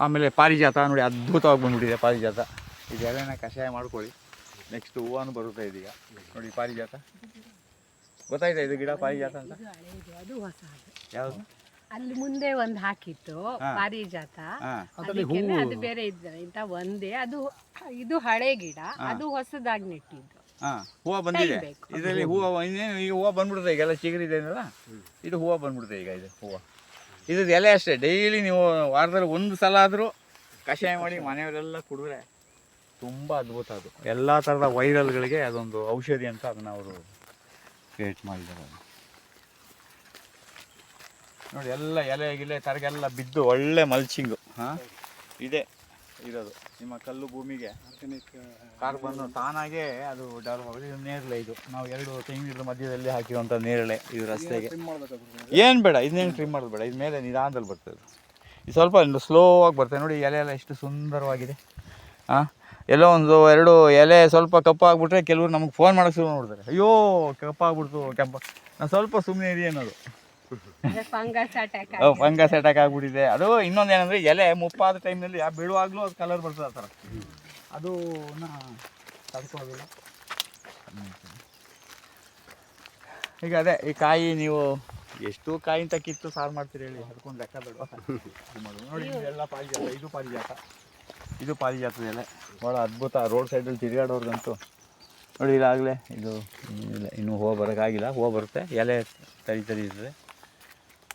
ಆಮೇಲೆ ಪಾರಿಜಾತ ನೋಡಿ ಅದ್ಭುತವಾಗಿ ಬಂದ್ಬಿಟ್ಟಿದೆ ಪಾರಿಜಾತ. ಇದು ಎಲೆನ ಕಷಾಯ ಮಾಡ್ಕೊಳ್ಳಿ. ನೆಕ್ಸ್ಟ್ ಹೂವನ್ನು ಬರುತ್ತೆ ಇದೀಗ ನೋಡಿ. ಪಾರಿಜಾತ ಗೊತ್ತಾಯ್ತಾ ಇದು ಗಿಡ ಪಾರಿಜಾತ ಅಂತ? ಯಾವುದು? ಅಲ್ಲಿ ಮುಂದೆ ಒಂದು ಹಾಕಿತ್ತು ಪಾರಿಜಾತ, ಅದು ಬೇರೆ ಇಂತ ಒಂದೇ. ಅದು ಇದು ಹಳೆ ಗಿಡ, ಅದು ಹೊಸದಾಗಿ ನೆಟ್ಟಿದ್ದು. ಹೂವು ಬಂದಿದೆ ಇದರಲ್ಲಿ. ಹೂವು ಇನ್ನೇನು ಈಗ ಹೂವು ಬಂದ್ಬಿಡುತ್ತೆ. ಈಗೆಲ್ಲ ಚಿಗುರಿದೆ ಅಂದಲ್ಲ, ಇದು ಹೂವು ಬಂದ್ಬಿಡುತ್ತೆ ಈಗ. ಇದು ಹೂವು ಇದ್ರದ್ದು ಎಲೆ ಅಷ್ಟೇ. ಡೈಲಿ ನೀವು ವಾರದಲ್ಲಿ ಒಂದು ಸಲ ಆದರೂ ಕಷಾಯ ಮಾಡಿ ಮನೆಯವರೆಲ್ಲ ಕುಡಿದ್ರೆ ತುಂಬ ಅದ್ಭುತ. ಅದು ಎಲ್ಲ ಥರದ ವೈರಲ್ಗಳಿಗೆ ಅದೊಂದು ಔಷಧಿ ಅಂತ ಅದನ್ನು ಅವರು ಕ್ರಿಯೇಟ್ ಮಾಡಿದ್ದಾರೆ. ನೋಡಿ ಎಲ್ಲ ಎಲೆ ಗಿಲೆ ತರಗೆಲ್ಲ ಬಿದ್ದು ಒಳ್ಳೆ ಮಲ್ಚಿಂಗು ಇದೆ ಇರೋದು. ನಿಮ್ಮ ಕಲ್ಲು ಭೂಮಿಗೆ ಕಾರ್ಬನ್ ತಾನಾಗೆ ಅದು ಡೆವಲಪ್ ಆಗೋದು. ಇದು ನೇರಳೆ. ಇದು ನಾವು 2 ತೆಂಗಿನ ಮಧ್ಯದಲ್ಲಿ ಹಾಕಿರುವಂಥ ನೇರಳೆ. ಇದು ರಸ್ತೆಗೆ ಏನು ಬೇಡ, ಇದನ್ನೇನು ಟ್ರಿಮ್ ಮಾಡೋದು ಬೇಡ. ಇದು ಮೇಲೆ ನಿಧಾನದಲ್ಲಿ ಬರ್ತದೆ. ಇದು ಸ್ವಲ್ಪ ಸ್ಲೋ ಆಗಿ ಬರ್ತದೆ. ನೋಡಿ ಎಲೆ ಎಲ್ಲ ಎಷ್ಟು ಸುಂದರವಾಗಿದೆ. ಎಲ್ಲೋ 1-2 ಎಲೆ ಸ್ವಲ್ಪ ಕಪ್ಪಾಗ್ಬಿಟ್ರೆ ಕೆಲವರು ನಮಗೆ ಫೋನ್ ಮಾಡೋಕ್ಕೆ ಶುರು ಮಾಡ್ತಾರೆ. ಅಯ್ಯೋ ಕಪ್ಪಾಗ್ಬಿಡ್ತು, ನಾನು ಸ್ವಲ್ಪ ಸುಮ್ಮನೆ ಇರಿ ಅನ್ನೋದು. ಫಂಗಸ್ ಅಟ್ಯಾಕ್ ಆಗ್ಬಿಟ್ಟಿದೆ. ಅದು ಇನ್ನೊಂದು ಏನಂದರೆ ಎಲೆ ಮುಪ್ಪಾದ ಟೈಮ್ನಲ್ಲಿ ಬೀಳುವಾಗಲೂ ಅದು ಕಲರ್ ಬರ್ತದೆ ಆ ಥರ. ಅದು ತಡ್ಕೊಳ್ಳೋದಿಲ್ಲ. ಈಗ ಅದೇ ಈ ಕಾಯಿ ನೀವು ಎಷ್ಟು ಕಾಯಿ ಅಂತ ಕಿತ್ತು ಸಾರು ಮಾಡ್ತೀರಿ ಹೇಳಿ, ಅದಕ್ಕೊಂದು ಲೆಕ್ಕ ಬೇಡ. ನೋಡಿ ಎಲ್ಲ ಪಾರಿಜಾತ. ಇದು ಪಾರಿಜಾತ, ಇದು ಪಾರಿಜಾತದ ಎಲೆ ಭಾಳ ಅದ್ಭುತ. ರೋಡ್ ಸೈಡಲ್ಲಿ ತಿರುಗಾಡೋರ್ಗಂತೂ ನೋಡಿ. ಇದಾಗಲೇ ಇದು ಇನ್ನೂ ಹೂವು ಬರೋಕ್ಕಾಗಿಲ್ಲ. ಹೂವು ಬರುತ್ತೆ, ಎಲೆ ತರಿ ಇರ್ತದೆ.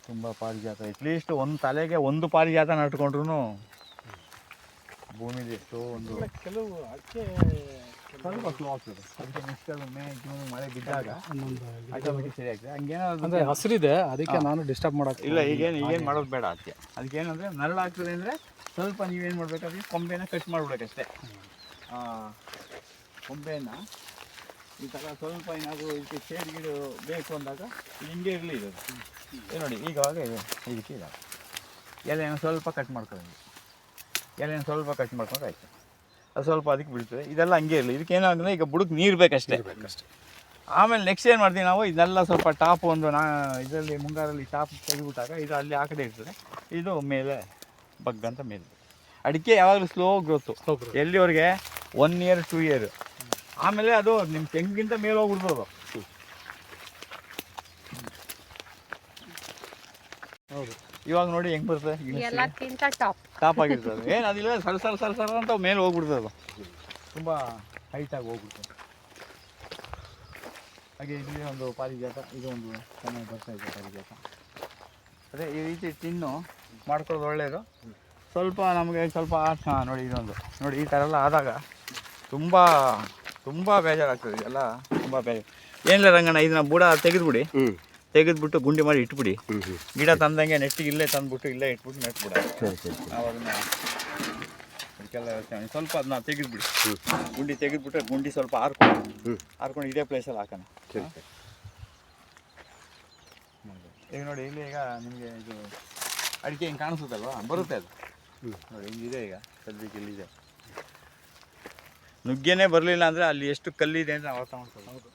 ತುಂಬ ಪಾರಿಜಾತ. ಅಟ್ಲೀಸ್ಟ್ ಒಂದು ತಲೆಗೆ ಒಂದು ಪಾರಿಜಾತ ನಟ್ಕೊಂಡ್ರು ಭೂಮಿಲಿ ಎಷ್ಟೋ ಒಂದು ಕೆಲವು ಅಡಿಕೆ ಸ್ವಲ್ಪ ಸ್ಲೋ ಆಗ್ತದೆ. ಅದಕ್ಕೆ ನೆಕ್ಸ್ಟ್ ಮೇ ಜೂನ್ ಮಳೆ ಬಿದ್ದಾಗ ಆಟೋಮೆಟಿಕ್ ಸರಿ ಆಗ್ತದೆ. ಹಂಗೇನಾದ್ರು ಹಸಿರಿದೆ, ಅದಕ್ಕೆ ನಾನು ಡಿಸ್ಟರ್ಬ್ ಮಾಡೋದು ಇಲ್ಲ. ಈಗೇನು ಮಾಡೋದು ಬೇಡ. ಅದಕ್ಕೇನಂದರೆ ನರಳಾಗ್ತದೆ ಅಂದರೆ ಸ್ವಲ್ಪ ನೀವೇನು ಮಾಡಬೇಕಾದ್ರೆ ಕೊಂಬೆನ ಕಟ್ ಮಾಡ್ಬಿಡೋಕ್ಕಷ್ಟೇ. ಕೊಂಬೆಯನ್ನು ಈ ಥರ ಸ್ವಲ್ಪ ಏನಾದರೂ ಇದಕ್ಕೆ ಶೇಡ್ ಗಿಡ ಬೇಕು ಅಂದಾಗ ಹಿಂಗೆ ಇರಲಿ. ಇದು ನೋಡಿ ಈಗವಾಗ ಇದಕ್ಕೆ ಇಲ್ಲ. ಎಲೆಯನ್ನು ಸ್ವಲ್ಪ ಕಟ್ ಮಾಡ್ಕೊಂಡು ಆಯಿತು. ಅದು ಸ್ವಲ್ಪ ಅದಕ್ಕೆ ಬಿಡ್ತದೆ. ಇದೆಲ್ಲ ಹಂಗೆ ಇರಲಿ. ಇದಕ್ಕೆ ಏನಾಗುತ್ತೆ ಈಗ ಬುಡಕ್ಕೆ ನೀರು ಬೇಕಷ್ಟೇ. ಆಮೇಲೆ ನೆಕ್ಸ್ಟ್ ಏನು ಮಾಡ್ತೀವಿ ನಾವು, ಇದನ್ನೆಲ್ಲ ಸ್ವಲ್ಪ ಟಾಪ್ ಒಂದು ಇದರಲ್ಲಿ ಮುಂಗಾರಲ್ಲಿ ಟಾಪ್ ತೆಗೆದುಬಿಟ್ಟಾಗ ಇದು ಅಲ್ಲಿ ಆ ಕಡೆ ಇರ್ತದೆ. ಇದು ಮೇಲೆ ಬಗ್ಗಂತ ಮೇಲೆ. ಅಡಿಕೆ ಯಾವಾಗಲೂ ಸ್ಲೋ ಗ್ರೋತು. ಎಲ್ಲಿವರೆಗೆ 1 year 2 year. ಆಮೇಲೆ ಅದು ನಿಮ್ಮ ತೆಂಗಿಗಿಂತ ಮೇಲೆ ಹೋಗ್ಬಿಡ್ಬೋದು. ಹೌದು. ಇವಾಗ ನೋಡಿ ಹೆಂಗೆ ಬರ್ತದೆ, ಟಾಪ್ ಆಗಿರ್ತದೆ. ಏನು ಅದಿಲ್ಲ, ಸರ ಅಂತ ಮೇಲೆ ಹೋಗ್ಬಿಡ್ತದೆ. ಅದು ತುಂಬ ಹೈಟಾಗಿ ಹೋಗ್ಬಿಡ್ತದೆ. ಹಾಗೆ ಇಲ್ಲಿ ಒಂದು ಪಾರಿಜಾತ. ಇದು ಒಂದು ಚೆನ್ನಾಗಿ ಬರ್ತಾ ಇದೆ ಪಾರಿಜಾತ. ಅದೇ ಈ ರೀತಿ ತಿನ್ನು ಮಾಡ್ಕೊಳ್ಳೋದು ಒಳ್ಳೆಯದು. ಸ್ವಲ್ಪ ನಮಗೆ ಸ್ವಲ್ಪ ನೋಡಿ ಇದೊಂದು ನೋಡಿ ಈ ಥರ ಎಲ್ಲ ಆದಾಗ ತುಂಬ ತುಂಬ ಬೇಜಾರಾಗ್ತದೆ. ಇದೆಲ್ಲ ತುಂಬ ಬೇಜಾರು. ಏನಿಲ್ಲ ರಂಗಣ್ಣ, ಇದನ್ನ ಬುಡ ತೆಗೆದ್ಬಿಟ್ಟು ಗುಂಡಿ ಮಾಡಿ ಇಟ್ಬಿಡಿ. ಗಿಡ ತಂದಂಗೆ ನೆಟ್ಟಿಗೆ ಇಲ್ಲೇ ತಂದುಬಿಟ್ಟು ಇಲ್ಲೇ ಇಟ್ಬಿಟ್ಟು ನೆಟ್ಬಿಡ. ನಾವು ಅದನ್ನು ಅದಕ್ಕೆಲ್ಲ ವ್ಯವಸ್ಥೆ ಸ್ವಲ್ಪ ಅದನ್ನ ತೆಗೆದ್ಬಿಡಿ. ಗುಂಡಿ ತೆಗೆದ್ಬಿಟ್ರೆ ಗುಂಡಿ ಸ್ವಲ್ಪ ಹಾರ್ಕೊಂಡು ಇದೇ ಪ್ಲೇಸಲ್ಲಿ ಹಾಕೋಣ. ಈಗ ನೋಡಿ ಇಲ್ಲಿ ಈಗ ನಿಮಗೆ ಇದು ಅಡಿಕೆ ಹಿಂಗೆ ಕಾಣಿಸುತ್ತಲ್ವಾ, ಬರುತ್ತೆ ಅದು ನೋಡಿ ಹಿಂಗಿದೆ. ಈಗ ಸದ್ಯಕ್ಕೆ ಇಲ್ಲಿದೆ. ನುಗ್ಗೆನೇ ಬರಲಿಲ್ಲ ಅಂದರೆ ಅಲ್ಲಿ ಎಷ್ಟು ಕಲ್ಲಿದೆ ಅಂತ ನಾವು ಅರ್ಥ ಮಾಡ್ಕೊಳ್ಳೋದು. ಹೌದು,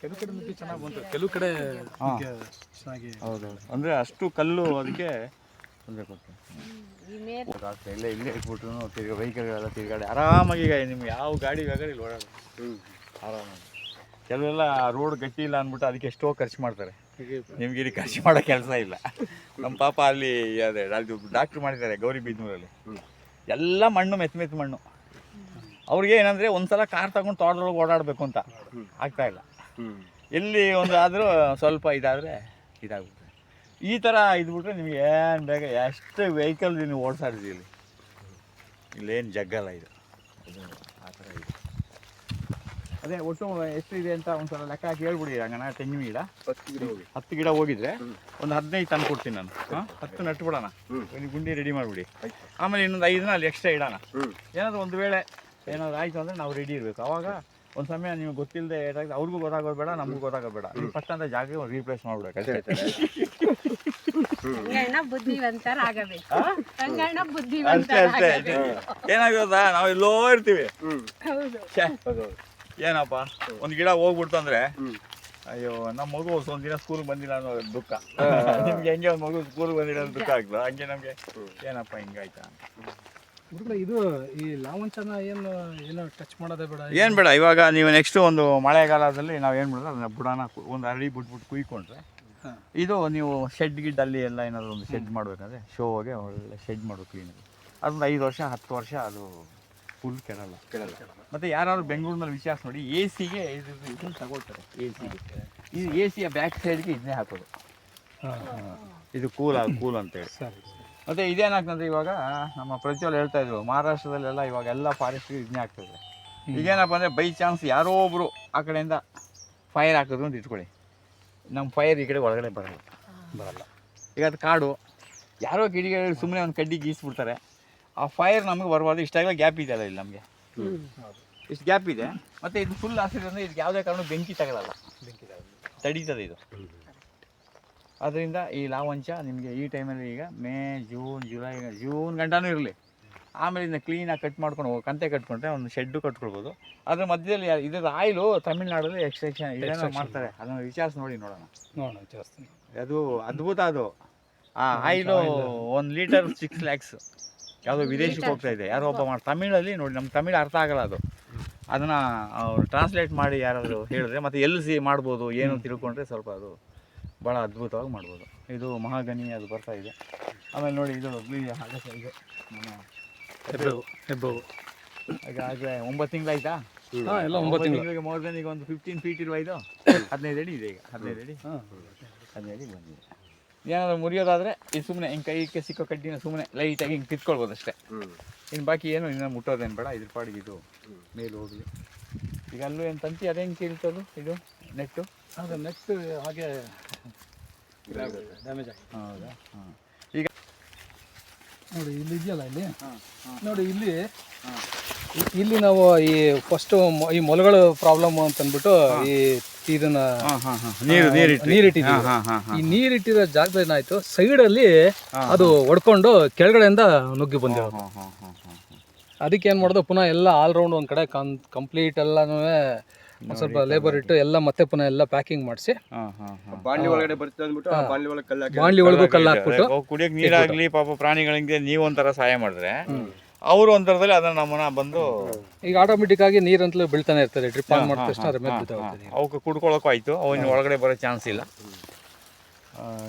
ಕೆಲವು ಕಡೆ ನುಗ್ಗೆ ಚೆನ್ನಾಗಿ ಬಂತು, ಕೆಲವು ಕಡೆ ಚೆನ್ನಾಗಿ. ಹೌದು, ಅಂದರೆ ಅಷ್ಟು ಕಲ್ಲು ಅದಕ್ಕೆ ತೊಂದರೆ ಕೊಡ್ತದೆ. ಇಲ್ಲೇ ಇಟ್ಬಿಟ್ರು ವೆಹಿಕಲ್ಗಳೆಲ್ಲ ತಿರುಗಾಡಿ ಆರಾಮಾಗಿ. ಈಗ ನಿಮ್ಗೆ ಯಾವ ಗಾಡಿ ಬೇಕಾದ್ರೆ ಇಲ್ಲಿ ಓಡಾಡೋದು ಆರಾಮಾಗಿ. ಕೆಲವೆಲ್ಲ ರೋಡ್ ಗಟ್ಟಿ ಇಲ್ಲ ಅಂದ್ಬಿಟ್ಟು ಅದಕ್ಕೆ ಎಷ್ಟೋ ಖರ್ಚು ಮಾಡ್ತಾರೆ. ನಿಮ್ಗೆ ಇಲ್ಲಿ ಖರ್ಚು ಮಾಡೋ ಕೆಲಸ ಇಲ್ಲ. ನಮ್ಮ ಪಾಪ ಅಲ್ಲಿ ಅದೇ ಡಾಕ್ಟ್ರು ಮಾಡಿದ್ದಾರೆ ಗೌರಿಬಿದನೂರಲ್ಲಿ. ಎಲ್ಲ ಮಣ್ಣು ಮೆತ್ತ ಮಣ್ಣು. ಅವ್ರಿಗೆ ಏನಂದರೆ ಒಂದ್ಸಲ ಕಾರ್ ತಗೊಂಡು ತೋಟದೊಳಗೆ ಓಡಾಡಬೇಕು ಅಂತ ಆಗ್ತಾಯಿಲ್ಲ. ಎಲ್ಲಿ ಒಂದು ಆದರೂ ಸ್ವಲ್ಪ ಇದಾದರೆ ಇದಾಗುತ್ತೆ. ಈ ಥರ ಇದ್ಬಿಟ್ರೆ ನಿಮ್ಗೆ ಏನು ಬೇಗ ಎಷ್ಟು ವೆಹಿಕಲ್ ನೀವು ಓಡಿಸಾಡಿದ್ದೀವಿ. ಇಲ್ಲೇನು ಜಗ್ಗಲ್ಲ ಇದು. ಆ ಥರ ಇದೆ. ಅದೇ ಒಟ್ಟು ಎಷ್ಟು ಇದೆ ಅಂತ ಒಂದು ಸಲ ಲೆಕ್ಕ ಹಾಕಿ ಹೇಳ್ಬಿಡಿ ಹಂಗನ. ತೆಂಗಿನ ಗಿಡ 10 ಗಿಡ ಹೋಗಿದ್ರೆ ಒಂದು 15 ತಂದು ಕೊಡ್ತೀನಿ ನಾನು. 10 ನಟ್ಬಿಡೋಣ, ಗುಂಡಿ ರೆಡಿ ಮಾಡಿಬಿಡಿ. ಆಮೇಲೆ ಇನ್ನೊಂದು 5 ಅಲ್ಲಿ ಎಕ್ಸ್ಟ್ರಾ ಇಡೋಣ. ಏನಾದರೂ ಒಂದು ವೇಳೆ ಏನಾದ್ರು ಆಯಿತು ಅಂದರೆ ನಾವು ರೆಡಿ ಇರಬೇಕು. ಆವಾಗ ಒಂದು ಸಮಯ ನೀವು ಗೊತ್ತಿಲ್ಲದೆ ಏಟಾಗಿದೆ, ಅವ್ರಿಗೂ ಗೊತ್ತಾಗೋದು ಬೇಡ, ನಮಗೂ ಗೊತ್ತಾಗೋದು ಬೇಡ. ನೀವು ಫಸ್ಟ್ ಅಂತ ಜಾಗ ರೀಪ್ಲೇಸ್ ಮಾಡ್ಬಿಡ್ಬೇಕು ಅಷ್ಟೇ. ಅಷ್ಟೇ. ಏನಾಗೋದಾ, ನಾವು ಎಲ್ಲೋ ಇರ್ತೀವಿ. ಏನಪ್ಪ ಒಂದು ಗಿಡ ಹೋಗ್ಬಿಡ್ತು ಅಂದರೆ ಅಯ್ಯೋ ನಮ್ಮ ಮಗು ಒಂದಿನ ಸ್ಕೂಲ್ಗೆ ಬಂದಿಲ್ಲ ಅನ್ನೋ ದುಃಖ. ನಿಮ್ಗೆ ಹೆಂಗೆ ಒಂದು ಮಗು ಸ್ಕೂಲ್ಗೆ ಬಂದಿಲ್ಲ ಅನ್ನೋ ದುಃಖ ಆಗ್ತದೆ, ಹಂಗೆ ನಮಗೆ ಏನಪ್ಪ ಹಿಂಗಾಯ್ತಾ. ಗುರುಗಳೇ, ಇದು ಈ ಲಾವಂಚನ ಏನು ಟಚ್ ಮಾಡೋದೇ ಬೇಡ? ಏನು ಬೇಡ. ಇವಾಗ ನೀವು ನೆಕ್ಸ್ಟ್ ಒಂದು ಮಳೆಗಾಲದಲ್ಲಿ ನಾವು ಏನು ಮಾಡೋದು, ಅದನ್ನ ಬುಡಾನ ಒಂದು ಅರಳಿ ಬಿಟ್ಬಿಟ್ಟು ಕುಯ್ಕೊಂಡ್ರೆ, ಇದು ನೀವು ಶೆಡ್ ಗಿಡ್ಡಲ್ಲಿ ಎಲ್ಲ ಏನಾದರೂ ಒಂದು ಶೆಡ್ ಮಾಡಬೇಕಾದ್ರೆ ಶೋಗೆ ಒಳ್ಳೆ ಶೆಡ್ ಮಾಡೋದು ಕ್ಲೀನಾಗಿ. ಅದೊಂದು 5 ವರ್ಷ 10 ವರ್ಷ ಅದು ಫುಲ್ ಕೆಡಲ್ಲ. ಮತ್ತು ಯಾರಾದ್ರು ಬೆಂಗಳೂರಿನಲ್ಲಿ ವಿಚಾರಿಸಿ ನೋಡಿ, ಎ ಸಿಗೆ ಇದನ್ನು ತಗೊಳ್ತಾರೆ. ಎ ಸಿಗೆ ಇದು ಎ ಸಿಯ ಬ್ಯಾಕ್ ಸೈಡ್ಗೆ ಇದನ್ನೇ ಹಾಕೋದು. ಇದು ಕೂಲ್ ಅಂತೇಳಿ. ಮತ್ತು ಇದೇನಾಗ್ತಂದ್ರೆ ಇವಾಗ ನಮ್ಮ ಪ್ರಜ್ವಲ್ ಹೇಳ್ತಾ ಇದ್ರು, ಮಹಾರಾಷ್ಟ್ರದಲ್ಲೆಲ್ಲ ಇವಾಗ ಎಲ್ಲ ಫಾರೆಸ್ಟ್ಗೆ ಇದನ್ನೇ ಆಗ್ತದೆ. ಈಗೇನಪ್ಪ ಅಂದರೆ ಬೈ ಚಾನ್ಸ್ ಯಾರೋ ಒಬ್ಬರು ಆ ಕಡೆಯಿಂದ ಫೈರ್ ಹಾಕಿದ್ರು ಅಂತ ಇಟ್ಕೊಳ್ಳಿ, ನಮ್ಮ ಫೈರ್ ಈ ಕಡೆ ಒಳಗಡೆ ಬರಲ್ಲ. ಈಗ ಅದು ಕಾಡು, ಯಾರೋ ಗಿಡಗಳು ಸುಮ್ಮನೆ ಒಂದು ಕಡ್ಡಿ ಗೀಸ್ಬಿಡ್ತಾರೆ, ಆ ಫೈರ್ ನಮಗೆ ಬರಬಾರ್ದು. ಇಷ್ಟಾಗಲೇ ಗ್ಯಾಪ್ ಇದೆಯಲ್ಲ ಇಲ್ಲಿ ನಮಗೆ, ಇಷ್ಟು ಗ್ಯಾಪ್ ಇದೆ. ಮತ್ತು ಇದು ಫುಲ್ ಹಾಸಿದ್ರೆ ಇದಕ್ಕೆ ಯಾವುದೇ ಕಾರಣ ಬೆಂಕಿ ತಗೊಳ್ಳಲ್ಲ, ತಡೀತದೆ ಇದು. ಅದರಿಂದ ಈ ಲಾವಂಚ ನಿಮಗೆ ಈ ಟೈಮಲ್ಲಿ ಈಗ ಮೇ, ಜೂನ್, ಜುಲೈ, ಜೂನ್ ಗಂಟನೂ ಇರಲಿ, ಆಮೇಲೆ ಇದನ್ನ ಕ್ಲೀನಾಗಿ ಕಟ್ ಮಾಡ್ಕೊಂಡು ಕಂತೆ ಕಟ್ಕೊಂಡ್ರೆ ಒಂದು ಶೆಡ್ಡು ಕಟ್ಕೊಳ್ಬೋದು. ಅದ್ರ ಮಧ್ಯದಲ್ಲಿ ಇದರ ಆಯಿಲು ತಮಿಳ್ನಾಡಲ್ಲಿ ಎಕ್ಸ್ಟ್ರಾಕ್ಷನ್ ಇದನ್ನು ಮಾಡ್ತಾರೆ, ಅದನ್ನು ವಿಚಾರಿಸಿ ನೋಡಿ ನೋಡೋಣ. ಅದು ಅದ್ಭುತ. ಅದು ಆ ಆಯಿಲು 1 ಲೀಟರ್ 6 lakhs. ಯಾವುದೋ ವಿದೇಶಕ್ಕೆ ಹೋಗ್ತಾ ಇದೆ, ಯಾರೋ ಒಬ್ಬ ತಮಿಳಲ್ಲಿ ನೋಡಿ, ನಮ್ಮ ತಮಿಳು ಅರ್ಥ ಆಗಲ್ಲ ಅದು. ಅದನ್ನು ಅವ್ರು ಟ್ರಾನ್ಸ್ಲೇಟ್ ಮಾಡಿ ಯಾರಾದರೂ ಹೇಳಿದ್ರೆ ಮತ್ತು ಎಲ್ಲಿ ಮಾಡ್ಬೋದು ಏನು ತಿಳ್ಕೊಂಡ್ರೆ ಸ್ವಲ್ಪ ಅದು ಭಾಳ ಅದ್ಭುತವಾಗಿ ಮಾಡ್ಬೋದು. ಇದು ಮಹಾಗನಿ ಅದು ಬರ್ತಾ ಇದೆ. ಆಮೇಲೆ ನೋಡಿ ಇದು ಅಗಸೆ, ಇದು ಹೆಬ್ಬು ಈಗಾಗಲೇ 9 ತಿಂಗಳಾಯ್ತಾ? ಎಲ್ಲ 9 ತಿಂಗಳಿಗೆ ಮೋರ್ ದೆನ್ ಈಗ ಒಂದು 15 ಫೀಟ್ ಇರುವ ಇದು 15 ಅಡಿ ಇದೆ. ಈಗ 15 ಅಡಿ ಬಂದಿದೆ. ಏನಾದರೂ ಮುರಿಯೋದಾದರೆ ಇದು ಸುಮ್ಮನೆ ಹಿಂಗೆ ಕೈಗೆ ಸಿಕ್ಕೋ ಕಡ್ಡಿನ ಸುಮ್ಮನೆ ಲೈಟಾಗಿ ಹಿಂಗೆ ಕಿತ್ಕೊಳ್ಬೋದು ಅಷ್ಟೇ. ಇನ್ನು ಬಾಕಿ ಏನು ಇನ್ನೂ ಮುಟ್ಟೋದೇನು ಬೇಡ. ಇದ್ರ ಪಾಡಿಗೆ ಇದು ಮೇಲೆ ಹೋಗಲಿ. ಈಗ ಅಲ್ಲೂ ಏನು ತಂತಿ ಅದೇ ಹೆಂಗೆ ಕೀಳ್ತದು ಇದು ನೆಟ್ಟು? ಅದು ನೆಕ್ಸ್ಟ್ ಹಾಗೆ ಡ್ಯಾಮೇಜ್ ಆಗಿದೆ. ಹೌದಾ? ಹಾಂ. ಈಗ ನೋಡಿ ಇಲ್ಲಿ ಇದೆಯಲ್ಲ, ಇಲ್ಲಿ ನೋಡಿ, ಇಲ್ಲಿ ನಾವು ಈ ಫಸ್ಟ್ ಈ ಮೊಲಗಳು ಪ್ರಾಬ್ಲಮ್ ಅಂತಂದ್ಬಿಟ್ಟು ಇದನ್ನ ನೀರಿಟ್ಟಿದ್ದೀವಿ. ಈ ನೀರಿಟ್ಟಿರೋ ಜಾಗದಲ್ಲಿ ಏನಾಯ್ತು, ಸೈಡಲ್ಲಿ ಅದು ಒಡ್ಕೊಂಡು ಕೆಳಗಡೆಯಿಂದ ನುಗ್ಗಿ ಬಂದಿರೋದು. ಅದಕ್ಕೆ ಏನು ಮಾಡೋದು, ಪುನಃ ಎಲ್ಲ ಆಲ್ರೌಂಡ್ ಒಂದು ಕಡೆ ಕಂಪ್ಲೀಟ್ ಎಲ್ಲನೂ ಸ್ವಲ್ಪ ಲೇಬರ್ ಇಟ್ಟು ಎಲ್ಲ ಮತ್ತೆ ಪುನಃ ಎಲ್ಲ ಪ್ಯಾಕಿಂಗ್ ಮಾಡಿಸಿ ಬಾಂಡ್ಲಿ ಒಳಗಡೆ ಬರ್ತದೆ ಅಂದ್ಬಿಟ್ಟು ಬಾಂಡ್ಲಿ ಒಳಗೂ ಕಲ್ಲು ಹಾಕ್ಬಿಟ್ಟು ಕುಡಿಯೋಕೆ ನೀರಾಗಲಿ ಪಾಪ ಪ್ರಾಣಿಗಳಿಗೆ ನೀವು ಒಂಥರ ಸಹಾಯ ಮಾಡಿದ್ರೆ ಅವರು ಒಂಥರದಲ್ಲಿ ಅದನ್ನ ನಮ್ಮನ್ನ ಬಂದು ಈಗ ಆಟೋಮೆಟಿಕ್ ಆಗಿ ನೀರಂತಲೂ ಬೀಳ್ತಾನೆ ಇರ್ತದೆ. ಡ್ರಿಪ್ ಆನ್ ಮಾಡಿದ ತಕ್ಷಣ ಅದ್ರ ಮೇಲೆ ಬಿದ್ದೋಗ್ತದೆ. ಅವಕ್ಕೆ ಕುಡ್ಕೊಳ್ಳೋಕ್ಕೂ ಆಯಿತು, ಅವನ್ನ ಒಳಗಡೆ ಬರೋ ಚಾನ್ಸ್ ಇಲ್ಲ.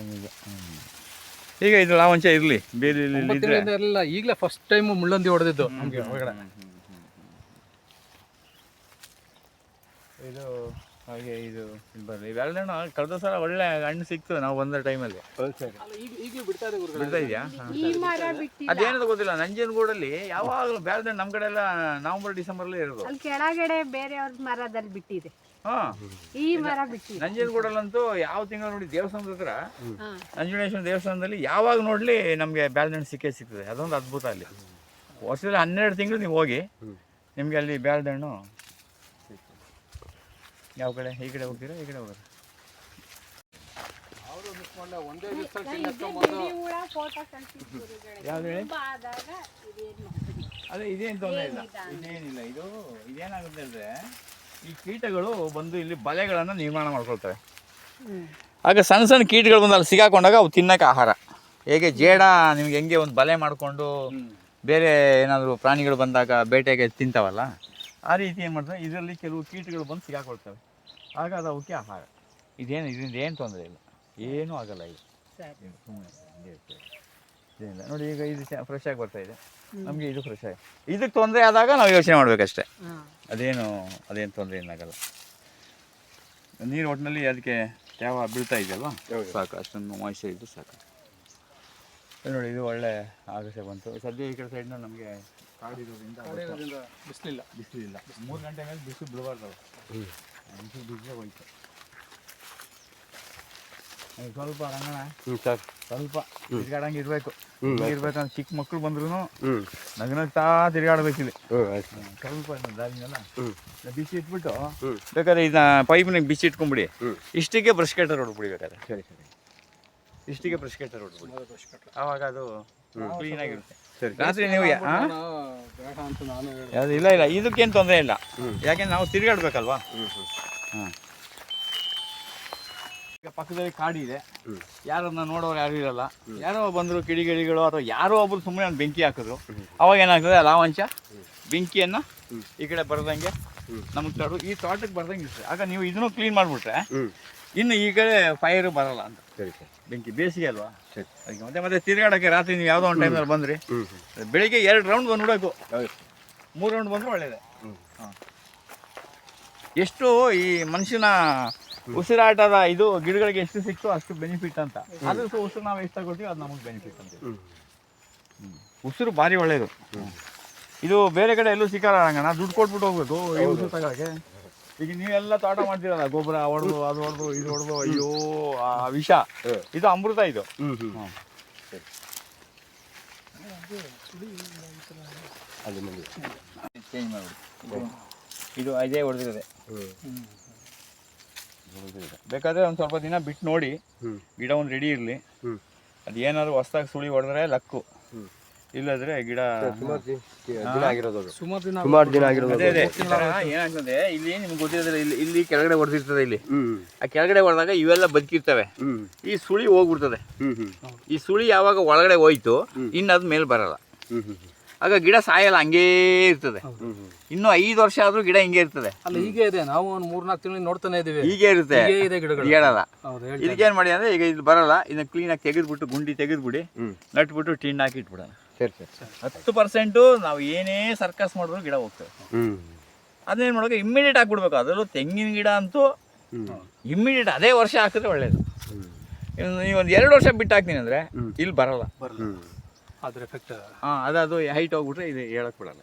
ಈಗ ಇದು ಲಾವಂಚ ಇರಲಿ, ಬೇರೆ ಇರಲಿಲ್ಲ. ಈಗಲೇ ಫಸ್ಟ್ ಟೈಮ್ ಮುಳ್ಳಂದಿ ಹೊಡೆದಿದ್ದು ನಮಗೆ ಒಳಗಡೆ. ಇದು ಹಾಗೆ ಇದು ಬರಲಿ. ಇವೆಲ್ಲ ಕಳೆದ ಸಲ ಒಳ್ಳೆ ಹಣ್ಣು ಸಿಕ್ತು ನಾವು ಬಂದ ಟೈಮಲ್ಲಿ. ಬಿಡ್ತಾ ಇದೆಯಾ? ಅದೇನದು ಗೊತ್ತಿಲ್ಲ. ನಂಜನಗೂಡಲ್ಲಿ ಯಾವಾಗಲೂ ಬ್ಯಾಲ್ದಣ್ಣು ನಮ್ಮ ಕಡೆ ಎಲ್ಲ ನವೆಂಬರ್ ಡಿಸೆಂಬರ್ಲೇ ಇರೋದು. ಅಲ್ಲಿ ಕೆಳಗಡೆ ಬೇರೆಯವ್ರ ಮರದಲ್ಲಿ ಬಿಟ್ಟಿದೆ. ಈ ಮರ ಬಿಟ್ಟಿದೆ. ನಂಜನಗೂಡಲ್ಲಂತೂ ಯಾವ ತಿಂಗಳು ನೋಡಿ ದೇವಸ್ಥಾನದ ಹತ್ರ ನಂಜುಂಡೇಶ್ವರ ದೇವಸ್ಥಾನದಲ್ಲಿ ಯಾವಾಗ ನೋಡ್ಲಿ ನಮಗೆ ಬ್ಯಾಲ್ದಣ್ಣು ಸಿಗ್ತದೆ. ಅದೊಂದು ಅದ್ಭುತ. ಅಲ್ಲಿ ವರ್ಷದಲ್ಲಿ 12 ತಿಂಗಳು ನೀವು ಹೋಗಿ ನಿಮಗೆ ಅಲ್ಲಿ ಬ್ಯಾಲ್ದಣ್ಣು ಯಾವ ಕಡೆ, ಈ ಕಡೆ ಹೋಗ್ತೀರಾ ಈ ಕಡೆ ಹೋಗೋದು? ಯಾವ್ದು ಹೇಳಿ? ಅದೇ ಇದೇನು ತೊಂದರೆ ಇಲ್ಲ, ಇದೇನಿಲ್ಲ. ಇದೇನಾಗುತ್ತೆ ಅಂದರೆ ಈ ಕೀಟಗಳು ಬಂದು ಇಲ್ಲಿ ಬಲೆಗಳನ್ನು ನಿರ್ಮಾಣ ಮಾಡ್ಕೊಳ್ತವೆ. ಆಗ ಸಣ್ಣ ಸಣ್ಣ ಕೀಟಗಳು ಬಂದು ಅಲ್ಲಿ ಸಿಗಾಕೊಂಡಾಗ ಅವು ತಿನ್ನೋಕೆ ಆಹಾರ. ಹೇಗೆ ಜೇಡ ನಿಮ್ಗೆ ಹೆಂಗೆ ಒಂದು ಬಲೆ ಮಾಡಿಕೊಂಡು ಬೇರೆ ಏನಾದರೂ ಪ್ರಾಣಿಗಳು ಬಂದಾಗ ಬೇಟೆಗೆ ತಿಂತಾವಲ್ಲ, ಆ ರೀತಿ ಏನು ಮಾಡ್ತಾರೆ, ಇದರಲ್ಲಿ ಕೆಲವು ಕೀಟಗಳು ಬಂದು ಸಿಗಾಕೊಳ್ತವೆ. ಆಗ ಅದು ಅವಕ್ಕೆ ಆಹಾರ. ಇದರಿಂದ ಏನು ತೊಂದರೆ ಇಲ್ಲ, ಏನೂ ಆಗಲ್ಲ. ಇದು ಸುಮ್ಮನೆ ಹಂಗೆ ಇರ್ತದೆ, ಇದೇನಿಲ್ಲ. ನೋಡಿ ಈಗ ಇದು ಫ್ರೆಶ್ ಆಗಿ ಬರ್ತಾ ಇದೆ, ನಮಗೆ ಇದು ಫ್ರೆಶ್ ಆಗಿ. ಇದಕ್ಕೆ ತೊಂದರೆ ಆದಾಗ ನಾವು ಯೋಚನೆ ಮಾಡಬೇಕಷ್ಟೆ. ಅದೇನು ತೊಂದರೆ ಏನಾಗಲ್ಲ. ನೀರು ಒಟ್ಟಿನಲ್ಲಿ ಅದಕ್ಕೆ ಯಾವ ಬೀಳ್ತಾ ಇದೆಯಲ್ವ, ಸಾಕು. ಅಷ್ಟೊಂದು ಮಾಯಿಶ್ಚರ್ ಇದ್ದು ಸಾಕು. ನೋಡಿ ಇದು ಒಳ್ಳೆ ಆಗಸೆ ಬಂತು. ಸದ್ಯ ಈ ಕಡೆ ಸೈಡ್ನ ನಮಗೆ ಕಾಡಿರೋದ್ರಿಂದ ಬಿಸಿಲಿಲ್ಲ. 3 ಗಂಟೆ ಮೇಲೆ ಬಿಸಿಲು ಬಿಡಬಾರ್ದು. ಬಿಸಿಲು ಬಿಟ್ಟರೆ ಹೋಯ್ತು. ಸ್ವಲ್ಪ ರಂಗಣ ಸ್ವಲ್ಪ ತಿರ್ಗಾಡಂಗೆ ಇರಬೇಕು. ಇರ್ಬೇಕಂದ್ರೆ ಚಿಕ್ಕ ಮಕ್ಕಳು ಬಂದ್ರು ನಗ್ನಗ್ತಾ ತಿರ್ಗಾಡ್ಬೇಕಿಲ್ಲಿ. ಸ್ವಲ್ಪ ದಾರಿನೆಲ್ಲ ಬಿಸಿ ಇಟ್ಬಿಟ್ಟು ಬೇಕಾದ್ರೆ ಇದನ್ನ ಪೈಪ್ನಾಗ ಬಿಸಿ ಇಟ್ಕೊಂಡ್ಬಿಡಿ. ಇಷ್ಟಿಗೆ ಬ್ರಷ್ ಕಟ್ಟರ್ ಹೊಡ್ಬಿಡಿ ಬೇಕಾದ್ರೆ. ಸರಿ ಇಷ್ಟಿಗೆ ಬ್ರಷ್ ಕಟ್ಟರ್ ಹೊಡ್ಬಿಡಿ, ಆವಾಗ ಅದು ಕ್ಲೀನಾಗಿರುತ್ತೆ. ರಾತ್ರಿ ನೀವು ಯಾವುದು ಇಲ್ಲ ಇದಕ್ಕೇನು ತೊಂದರೆ ಇಲ್ಲ. ಯಾಕೆಂದ್ರೆ ನಾವು ತಿರ್ಗಾಡ್ಬೇಕಲ್ವಾ. ಹಾಂ ಈಗ ಪಕ್ಕದಲ್ಲಿ ಕಾಡಿದೆ, ಯಾರನ್ನ ನೋಡೋರು ಯಾರು ಇರಲ್ಲ, ಯಾರೋ ಬಂದರು ಕಿಡಿಗೇಡಿಗಳು ಅಥವಾ ಯಾರೋ ಒಬ್ರು ಸುಮ್ಮನೆ ಒಂದು ಬೆಂಕಿ ಹಾಕಿದ್ರು, ಅವಾಗ ಏನಾಗ್ತದೆ ಲಾವಂಚ ಬೆಂಕಿಯನ್ನು ಈ ಕಡೆ ಬರ್ದಂಗೆ ನಮಗೆ ಈ ತೋಟಕ್ಕೆ ಬರ್ದಂಗೆ ಇರ್ತದೆ. ಆಗ ನೀವು ಇದನ್ನು ಕ್ಲೀನ್ ಮಾಡಿಬಿಟ್ರೆ ಇನ್ನು ಈ ಕಡೆ ಫೈರ್ ಬರಲ್ಲ ಅಂತ. ಬೆಂಕಿ ಬೇಸಿಗೆ ಅಲ್ವಾ, ಅದಕ್ಕೆ ಮತ್ತೆ ತಿರುಗಾಡೋಕ್ಕೆ ರಾತ್ರಿ ನೀವು ಯಾವುದೋ ಒಂದು ಟೈಮ್ನಲ್ಲಿ ಬಂದ್ರಿ, ಬೆಳಿಗ್ಗೆ 2 ರೌಂಡ್ ಬಂದ್ಬಿಡಬೇಕು, 3 ರೌಂಡ್ ಬಂದರೂ ಒಳ್ಳೇದೇ. ಎಷ್ಟು ಈ ಮನುಷ್ಯನ ಉಸಿರಾಟದ ಇದು ಗಿಡಗಳಿಗೆ ಎಷ್ಟು ಸಿಕ್ತೋ ಅಷ್ಟು ಬೆನಿಫಿಟ್ ಅಂತ. ಆದ್ರೂ ಸಹ ಉಸಿರು ನಾವು ಎಷ್ಟು ತಗೊಳ್ತೀವಿ ಅದು ನಮಗೆ ಬೆನಿಫಿಟ್ ಅಂತ. ಉಸಿರು ಭಾರಿ ಒಳ್ಳೇದು. ಇದು ಬೇರೆ ಕಡೆ ಎಲ್ಲೂ ಸಿಕ್ಕಲ್ಲ ರಂಗಣ್ಣ, ದುಡ್ಡು ಕೊಟ್ಬಿಟ್ಟು ಹೋಗ್ಬೇಕು ಈ ಉಸಿರು ತಗೊಳಕ್ಕೆ. ಈಗ ನೀವೆಲ್ಲ ತೋಟ ಮಾಡ್ತೀರಲ್ಲ, ಗೊಬ್ಬರ ಹೊಡೆದು ಅದು ಹೊಡೆದು ಇದು ಹೊಡೆದು, ಅಯ್ಯೋ ಆ ವಿಷ. ಇದು ಅಮೃತ ಇದು. ಚೇಂಜ್ ಮಾಡ್ಬಿಡಿ, ಇದು ಅದೇ ಹೊಡೆದಿರೋದೆ. ಬೇಕಾದ್ರೆ ಒಂದು ಸ್ವಲ್ಪ ದಿನ ಬಿಟ್ಟು ನೋಡಿ, ಗಿಡ ಒಂದು ರೆಡಿ ಇರಲಿ. ಅದು ಏನಾದ್ರು ಹೊಸ್ದಾಗಿ ಸುಳಿ ಹೊಡೆದ್ರೆ ಲಕ್ಕು, ಇಲ್ಲದ್ರೆ ಗಿಡ ಸುಮಾರು ದಿನ ಆಗಿರೋದು. ಅದೇ ಏನಾಗ್ತದೆ ಇಲ್ಲಿ ನಿಮ್ಗೆ ಗೊತ್ತಿರೋದಿಲ್ಲ, ಇಲ್ಲಿ ಕೆಳಗಡೆ ಹೊಡೆದಿರ್ತದೆ. ಇಲ್ಲಿ ಆ ಕೆಳಗಡೆ ಹೊಡೆದಾಗ ಇವೆಲ್ಲ ಬದುಕಿರ್ತವೆ, ಈ ಸುಳಿ ಹೋಗ್ಬಿಡ್ತದೆ. ಈ ಸುಳಿ ಯಾವಾಗ ಒಳಗಡೆ ಹೋಯ್ತು ಇನ್ನು ಅದು ಮೇಲೆ ಬರಲ್ಲ, ಆಗ ಗಿಡ ಸಾಯಲ್ಲ, ಹಂಗೇ ಇರ್ತದೆ. ಇನ್ನು 5 ವರ್ಷ ಆದ್ರೂ ಗಿಡ ಹಿಂಗೆ ಇರ್ತದೆ. ಅಲ್ಲ ಹೀಗೆ ಇದೆ, ನಾವು ಒಂದು 3-4 ತಿಂಗಳು ನೋಡ್ತಾನೆ ಇದೀವಿ, ಹೀಗೆ ಇರುತ್ತೆ, ಹೇಳಲ್ಲ. ಹೌದು. ಇದಕ್ಕೇನು ಮಾಡಿ ಅಂದ್ರೆ, ಈಗ ಇದು ಬರಲ್ಲ, ಇದನ್ನ ಕ್ಲೀನಾಗಿ ತೆಗೆದ್ಬಿಟ್ಟು ಗುಂಡಿ ತೆಗೆದ್ಬಿಡಿ, ನಟ್ಬಿಟ್ಟು ಟಿನ್ ಹಾಕಿ ಇಟ್ಬಿಡೋಣ. 10% ನಾವು ಏನೇ ಸರ್ಕಸ್ ಮಾಡಿದ್ರು ಗಿಡ ಹೋಗ್ತದೆ. ಅದೇನು ಮಾಡೋಕೆ ಇಮ್ಮಿಡಿಯೇಟ್ ಹಾಕ್ಬಿಡ್ಬೇಕು. ಅದರಲ್ಲೂ ತೆಂಗಿನ ಗಿಡ ಅಂತೂ ಇಮ್ಮಿಡಿಯೇಟ್ ಅದೇ ವರ್ಷ ಹಾಕಿದ್ರೆ ಒಳ್ಳೇದು. ನೀವು ಒಂದು 2 ವರ್ಷ ಬಿಟ್ಟು ಹಾಕ್ತೀನಿ ಅಂದರೆ ಇಲ್ಲಿ ಬರಲ್ಲ. ಅದ್ರ ಎಫೆಕ್ಟ್ ಅದು ಹೈಟ್ ಹೋಗ್ಬಿಟ್ರೆ ಇದು ಹೇಳಕ್ ಬಿಡಲ್ಲ.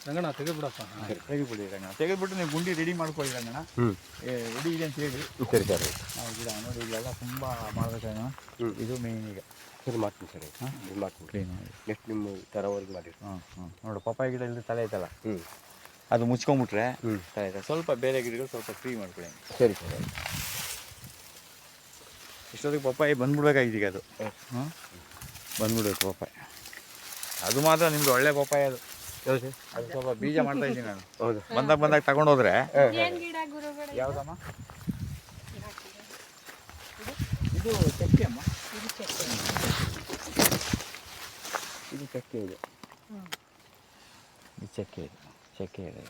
ರಂಗಣ್ಣ ತೆಗೆದ್ಬಿಡಪ್ಪ, ತೆಗೆದ್ಬಿಡಿ ರಂಗಣ್ಣ, ತೆಗೆದ್ಬಿಟ್ಟು ನೀವು ಗುಂಡಿ ರೆಡಿ ಮಾಡ್ಕೊಳ್ಳಿ ರಂಗಣ್ಣ. ರೆಡಿ ಇದೆ ಅಂತ ಹೇಳಿ ನಾವು ಗಿಡ ನೋಡಿ ಇಲ್ಲೆಲ್ಲ ತುಂಬ ಮಾಡ್ಬೇಕಾಗ ಇದು ಮೇನ್. ಈಗ ಸರಿ ಮಾಡ್ತೀನಿ ಸರ್, ಇದು ಮಾಡ್ತೀನಿ ಕ್ಲೀನ್ ಮಾಡಿ. ಎಷ್ಟು ನಿಮ್ಮ ಥರವರೆಗೆ ಮಾಡಿ. ನೋಡು ಪಪ್ಪಾಯ ಗಿಡ ಇಲ್ಲಿ ತಲೆ ಐತಲ್ಲ, ಅದು ಮುಚ್ಕೊಂಡ್ಬಿಟ್ರೆ ತಲೆ ಐತೆ. ಸ್ವಲ್ಪ ಬೇರೆ ಗಿಡಗಳು ಸ್ವಲ್ಪ ಫ್ರೀ ಮಾಡ್ಕೊಳ್ಳಿ. ಸರಿ ಸರ್. ಇಷ್ಟೊತ್ತಿಗೆ ಪಪ್ಪಾಯಿ ಬಂದ್ಬಿಡ್ಬೇಕಾಗಿದೆ. ಈಗ ಅದು ಬಂದ್ಬಿಡ್ಬೇಕು ಪಪ್ಪಾಯ. ಅದು ಮಾತ್ರ ನಿಮ್ದು ಒಳ್ಳೆ ಪಪ್ಪಾಯ ಅದು. ಅದು ಸ್ವಲ್ಪ ಬೀಜ ಮಾಡ್ತಾ ಇದ್ದೀನಿ ನಾನು. ಹೌದು, ಬಂದಾಗ ತಗೊಂಡೋದ್ರೆ. ಯಾವುದಮ್ಮ ಇದು? ಚಕ್ಕೆ ಅಮ್ಮ, ಇದು ಚಕ್ಕೆ ಇದೆ. ಇದು ಚಕ್ಕೆ ಇದೆ, ಚಕ್ಕೆ ಇದೆ.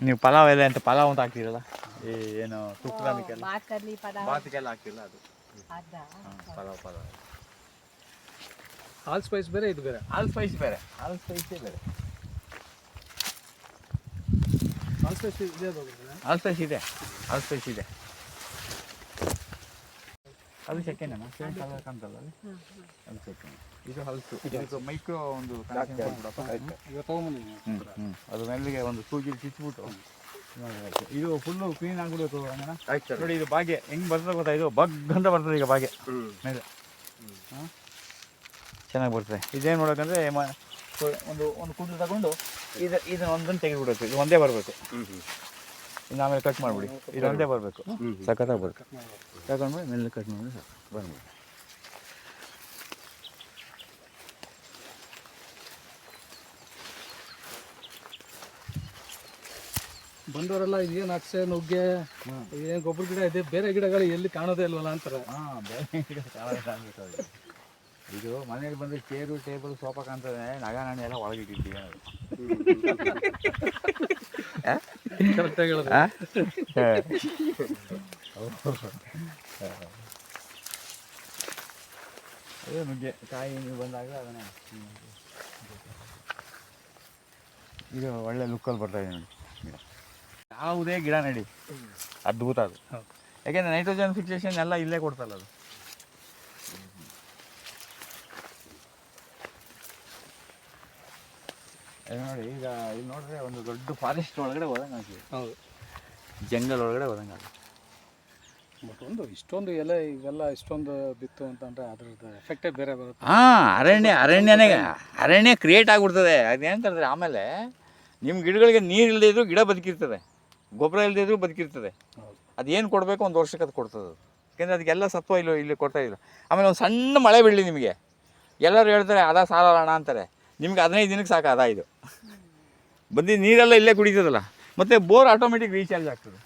ನೀವು ಪಲಾವ್ ಎಲ್ಲ ಅಂತ ಪಲಾವ್ ಅಂತ ಹಾಕ್ತಿರಲ್ಲ, ಈ ಏನು ತುಪ್ಪದಕ್ಕೆಲ್ಲ ಬಾತಿಗೆಲ್ಲ ಹಾಕ್ತಿರಲ್ಲ, ಅದು ಪಲಾವ್. ಆಲ್ ಸ್ಪೈಸ್ ಬೇರೆ, ಇದು ಬೇರೆ. ಆಲ್ ಸ್ಪೈಸ್ ಬೇರೆ, ಆಲ್ ಸ್ಪೈಸೇ ಬೇರೆ. ಆಲ್ ಸ್ಪೈಸ್ ಇದೆ, ಆಲ್ ಸ್ಪೈಸ್ ಇದೆ, ಆಲ್ ಸ್ಪೈಸ್ ಇದೆ. ಅದು ಚಕ್ಕೆನೇಮ್ಮ, ಸೇಮ್ ಕಲರ್ ಕಾಣ್ತಲ್ಲ ಅಲ್ಲಿ, ಅದು ಚಕ್ಕೆ. ಇದು ಹಲ್ಸು, ಇದಕ್ಕೆ ಮೈಕ್ರೋ ಒಂದು ಅದು ಮೆಲ್ಲಿಗೆ ಒಂದು ಸೂಜಿ ಚುಚ್ಚಿಬಿಟ್ಟು ಇದು ಫುಲ್ಲು ಕ್ಲೀನ್ ಆಗಿಬಿಡ್ಬೇಕು ಅಣ್ಣ. ನೋಡಿ ಇದು ಬಾಗೆ ಹೆಂಗೆ ಬರ್ತದೆ ಗೊತ್ತಾ, ಇದು ಬಗ್ ಅಂತ ಬರ್ತದೆ ಈಗ ಬಾಗೆ ಮೇಲೆ. ಚೆನ್ನಾಗಿ ಬರ್ತದೆ. ಇದೇನು ಮಾಡೋಕ್ಕಂದ್ರೆ ಒಂದು ಕುಂಟು ತಗೊಂಡು ಇದನ್ನ ಒಂದನ್ನು ತೆಗೆದುಬಿಡಬೇಕು. ಇದು ಒಂದೇ ಬರಬೇಕು, ಇನ್ನು ಆಮೇಲೆ ಕಟ್ ಮಾಡಿಬಿಡಿ. ಇದು ಒಂದೇ ಬರಬೇಕು, ಸಖತ್ತಾಗಿ ಬರುತ್ತೆ. ತಗೊಂಡ್ಬಿಡಿ ಮೇಲೆ ಕಟ್ ಮಾಡಿ ಸಾಕು, ಬಂದ್ಬಿಡಿ. ಬಂದವರೆಲ್ಲ ಇದೇನು ಅಕ್ಷೆ ನುಗ್ಗೆ ಏನು ಗೊಬ್ಬರ ಗಿಡ ಇದೆ, ಬೇರೆ ಗಿಡಗಳು ಎಲ್ಲಿ ಕಾಣೋದೇ ಇಲ್ವಲ್ಲ ಅಂತಾರೆ. ಬೇರೆ ಗಿಡ ಕಾಣಬೇಕು. ಇದು ಮನೇಲಿ ಬಂದರೆ ಚೇರು ಟೇಬಲ್ ಸೋಫಾ ಕಾಣ್ತದೆ, ನಗಾನಾಣಿ ಎಲ್ಲ ಒಳಗಿಟ್ಟಿದ್ದೀವಿ ಅದು. ಕರೆಕ್ಟಾಗಿ ಹೇಳೋದು. ಅದೇ ನುಗ್ಗೆ ಕಾಯಿ ನೀವು ಬಂದಾಗ ಅದನ್ನು ಇದು ಒಳ್ಳೆ ಲುಕ್ಕಲ್ಲಿ ಬರ್ತಾಯಿದೆ ನೋಡಿ ಗಿಡ. ಯಾವುದೇ ಗಿಡ ನಡಿ ಅದ್ಭುತ ಅದು. ಯಾಕೆಂದರೆ ನೈಟ್ರೋಜನ್ ಫಿಕ್ಸೇಷನ್ ಎಲ್ಲ ಇಲ್ಲೇ ಕೊಡ್ತಲ್ಲ ಅದು. ನೋಡಿ ಈಗ ಇಲ್ಲಿ ನೋಡಿದ್ರೆ ಒಂದು ದೊಡ್ಡ ಫಾರೆಸ್ಟ್ ಒಳಗಡೆ ಹೋದಂಗೆ ಆಗ್ತದೆ. ಹೌದು, ಜಂಗಲ್ ಒಳಗಡೆ ಹೋದಂಗೆ ಆಗ್ತದೆ. ಬಟ್ ಒಂದು ಇಷ್ಟೊಂದು ಎಲೆ ಇವೆಲ್ಲ ಇಷ್ಟೊಂದು ಬಿತ್ತು ಅಂತಂದರೆ ಅದ್ರದ್ದು ಎಫೆಕ್ಟೇ ಬೇರೆ ಬರುತ್ತೆ. ಅರಣ್ಯ ಕ್ರಿಯೇಟ್ ಆಗಿಬಿಡ್ತದೆ. ಅದೇನಂತಂದರೆ ಆಮೇಲೆ ನಿಮ್ಮ ಗಿಡಗಳಿಗೆ ನೀರು ಇಲ್ಲದೇ ಇದ್ರೂ ಗಿಡ ಬದುಕಿರ್ತದೆ, ಗೊಬ್ಬರ ಇಲ್ಲದೇ ಇದ್ರೂ ಬದುಕಿರ್ತದೆ. ಅದೇನು ಕೊಡಬೇಕು ಒಂದು ವರ್ಷಕ್ಕೆ ಅದು ಕೊಡ್ತದೆ. ಯಾಕೆಂದರೆ ಅದಕ್ಕೆಲ್ಲ ಸತ್ವ ಇಲ್ಲಿ ಕೊಡ್ತಾ ಇಲ್ಲ. ಆಮೇಲೆ ಒಂದು ಸಣ್ಣ ಮಳೆ ಬೀಳಲಿ ನಿಮಗೆ, ಎಲ್ಲರೂ ಹೇಳ್ತಾರೆ ಅದ ಸಾಲೋಣ ಅಂತಾರೆ. ನಿಮ್ಗೆ 15 ದಿನಕ್ಕೆ ಸಾಕು ಅದ ಇದು ಬಂದು ನೀರೆಲ್ಲ ಇಲ್ಲೇ ಕುಡಿತದಲ್ಲ. ಮತ್ತು ಬೋರ್ ಆಟೋಮೆಟಿಕ್ ರೀಚಾರ್ಜ್ ಆಗ್ತದೆ.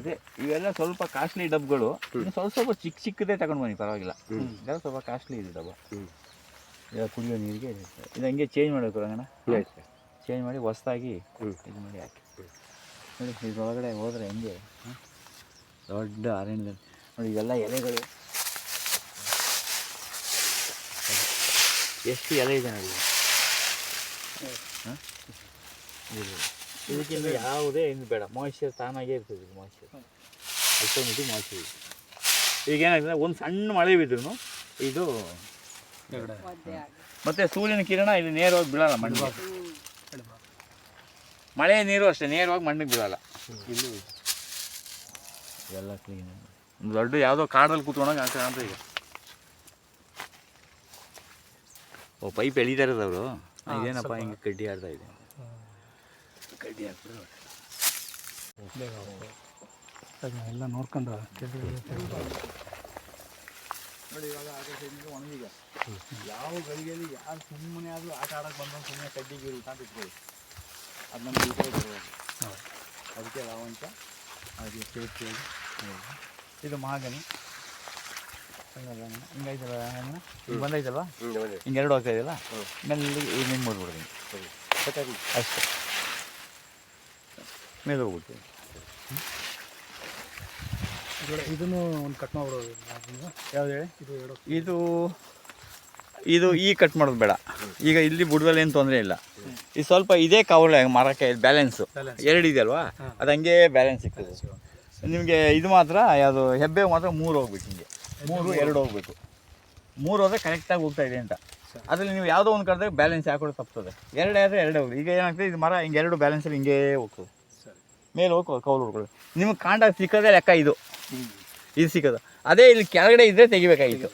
ಅದೇ ಇವೆಲ್ಲ ಸ್ವಲ್ಪ ಕಾಸ್ಟ್ಲಿ ಡಬ್ಗಳು, ಇನ್ನು ಸ್ವಲ್ಪ ಚಿಕ್ಕದೇ ತಗೊಂಡು ಬನ್ನಿ, ಪರವಾಗಿಲ್ಲ. ಇದೆಲ್ಲ ಸ್ವಲ್ಪ ಕಾಸ್ಟ್ಲಿ ಇದೆ ಡಬ್ಬ. ಈಗ ಕುಡಿಯೋ ನೀರಿಗೆ ಇದು ಹಂಗೆ ಚೇಂಜ್ ಮಾಡಬೇಕು ರಂಗಣ್ಣ, ಚೇಂಜ್ ಮಾಡಿ ಹೊಸ್ದಾಗಿ ಇದು ಮಾಡಿ ಹಾಕಿ ನೋಡಿ. ಇದ್ರೊಳಗಡೆ ಹೋದರೆ ಹೆಂಗೆ ದೊಡ್ಡ ಅರಣ್ಯದಲ್ಲಿ ನೋಡಿ, ಇವೆಲ್ಲ ಎಲೆಗಳು ಎಷ್ಟು ಎಲೆ ಇದೆ ನೋಡಿ. ಇದಕ್ಕಿಂತ ಯಾವುದೇ ಏನು ಬೇಡ, ಮಾಯಿಶ್ಚರ್ ತಾನಾಗೇ ಇರ್ತದೆ. ಮಾಯಿಶ್ಚರ್ ಅಷ್ಟೊಂದು ಮಾಯಿಶ್ಚರ್ ಇದೆ. ಈಗ ಏನಾಗ್ತದೆ, ಒಂದು ಸಣ್ಣ ಮಳೆ ಬಿದ್ರೂ ಇದು ಮತ್ತು ಸೂರ್ಯನ ಕಿರಣ ಇಲ್ಲಿ ನೇರವಾಗಿ ಬೀಳಲ್ಲ ಮಣ್ಣಿಗೆ. ಮಳೆ ನೀರು ಅಷ್ಟೇ ನೇರವಾಗಿ ಮಣ್ಣಿಗೆ ಬೀಳಲ್ಲ. ಇಲ್ಲಿ ಎಲ್ಲ ಕ್ಲೀನ್. ಒಂದು ದೊಡ್ಡ ಯಾವುದೋ ಕಾಡಲ್ಲಿ ಕೂತ್ಕೊಂಡಾಗ ಅಂತ ಈಗ ಓ ಪೈಪ್ ಎಳಿತಾ ಇರೋದವರು. ಇದೇನಪ್ಪ ಹಿಂಗೆ ಕಡ್ಡಿ ಆಡ್ತಾ ಇದೆ, ಕಡ್ಡಿ ಹಾಕ್ಬಿಟ್ಟು ಎಲ್ಲ ನೋಡ್ಕೊಂಡು ನೋಡಿ. ಇವಾಗ ಒಣಗಿಗ ಯಾವ ಗಳಿಗೆಯಲ್ಲಿ ಯಾರು ಸುಮ್ಮನೆ ಆದರೂ ಆಟ ಆಡೋಕ್ಕೆ ಬಂದು ಸುಮ್ಮನೆ ಕಡ್ಡಿಗೆ ಊಟ ಅಂತ ಇಟ್ಕೊಳ್ಳಿ, ಅದು ನಮ್ಗೆ ಊಟ ಬರೋದು. ಅದಕ್ಕೆ ಲಾವಂಚ, ಅದಕ್ಕೆ ಸೇಫ್ಟಿ. ಇದು ಮಹಾಗನಿ ಹಿಂಗಾಯ್ತಲ್ಲ, ಹಿಂಗೆ ಬಂದೈತಲ್ವ, ಹಿಂಗೆ ಎರಡು ಹೋಗ್ತಾ ಇದೆಯಲ್ಲ, ಮೆಲ್ಲಿಗೆ ಈಗ ಹಿಂಗೆ ಮಾಡ್ಬಿಡ್ತೀನಿ ಅಷ್ಟೇ, ಮೇಲೆ ಹೋಗ್ಬಿಡ್ತೀವಿ. ಇದನ್ನು ಒಂದು ಕಟ್ ಮಾಡ್ಬಿಡೋದು. ಯಾವ್ದು ಹೇಳಿ? ಇದು ಇದು ಈ ಕಟ್ ಮಾಡೋದು ಬೇಡ. ಈಗ ಇಲ್ಲಿ ಬುಡದಲ್ಲಿ ಏನು ತೊಂದರೆ ಇಲ್ಲ. ಇದು ಸ್ವಲ್ಪ ಇದೇ ಕವಲೆ ಮರಕ್ಕೆ ಬ್ಯಾಲೆನ್ಸು ಎರಡು ಇದೆಯಲ್ವಾ, ಅದು ಹಂಗೆ ಬ್ಯಾಲೆನ್ಸ್ ಸಿಗ್ತದೆ ನಿಮಗೆ. ಇದು ಮಾತ್ರ ಯಾವುದು ಹೆಬ್ಬೆ ಮಾತ್ರ 3 ಹೋಗ್ಬೇಕು, ಹಿಂಗೆ 3 2 ಹೋಗಬೇಕು. 3 ಹೋದರೆ ಕರೆಕ್ಟಾಗಿ ಹೋಗ್ತಾ ಇದೆ ಅಂತ. ಅದರಲ್ಲಿ ನೀವು ಯಾವುದೋ ಒಂದು ಕಡೆದಾಗ ಬ್ಯಾಲೆನ್ಸ್ ಹಾಕೋದು ತಪ್ತದೆ. 2 ಆದರೆ 2 ಹೋಗಿ. ಈಗ ಏನಾಗ್ತದೆ, ಇದು ಮರ ಹಿಂಗೆ 2 ಬ್ಯಾಲೆನ್ಸಲ್ಲಿ ಹಿಂಗೆ ಹೋಗ್ತದೆ, ಮೇಲೆ ಹೋಗಿ ಕೌಲು ಹೊಡ್ಕೊಳ್ಳಿ. ನಿಮಗೆ ಕಾಂಡ ಸಿಕ್ಕೋದೇ ಲೆಕ್ಕ ಇದು ಸಿಕ್ಕೋದು. ಅದೇ ಇಲ್ಲಿ ಕೆಳಗಡೆ ಇದ್ದರೆ ತೆಗಿಬೇಕಾಗಿತ್ತು.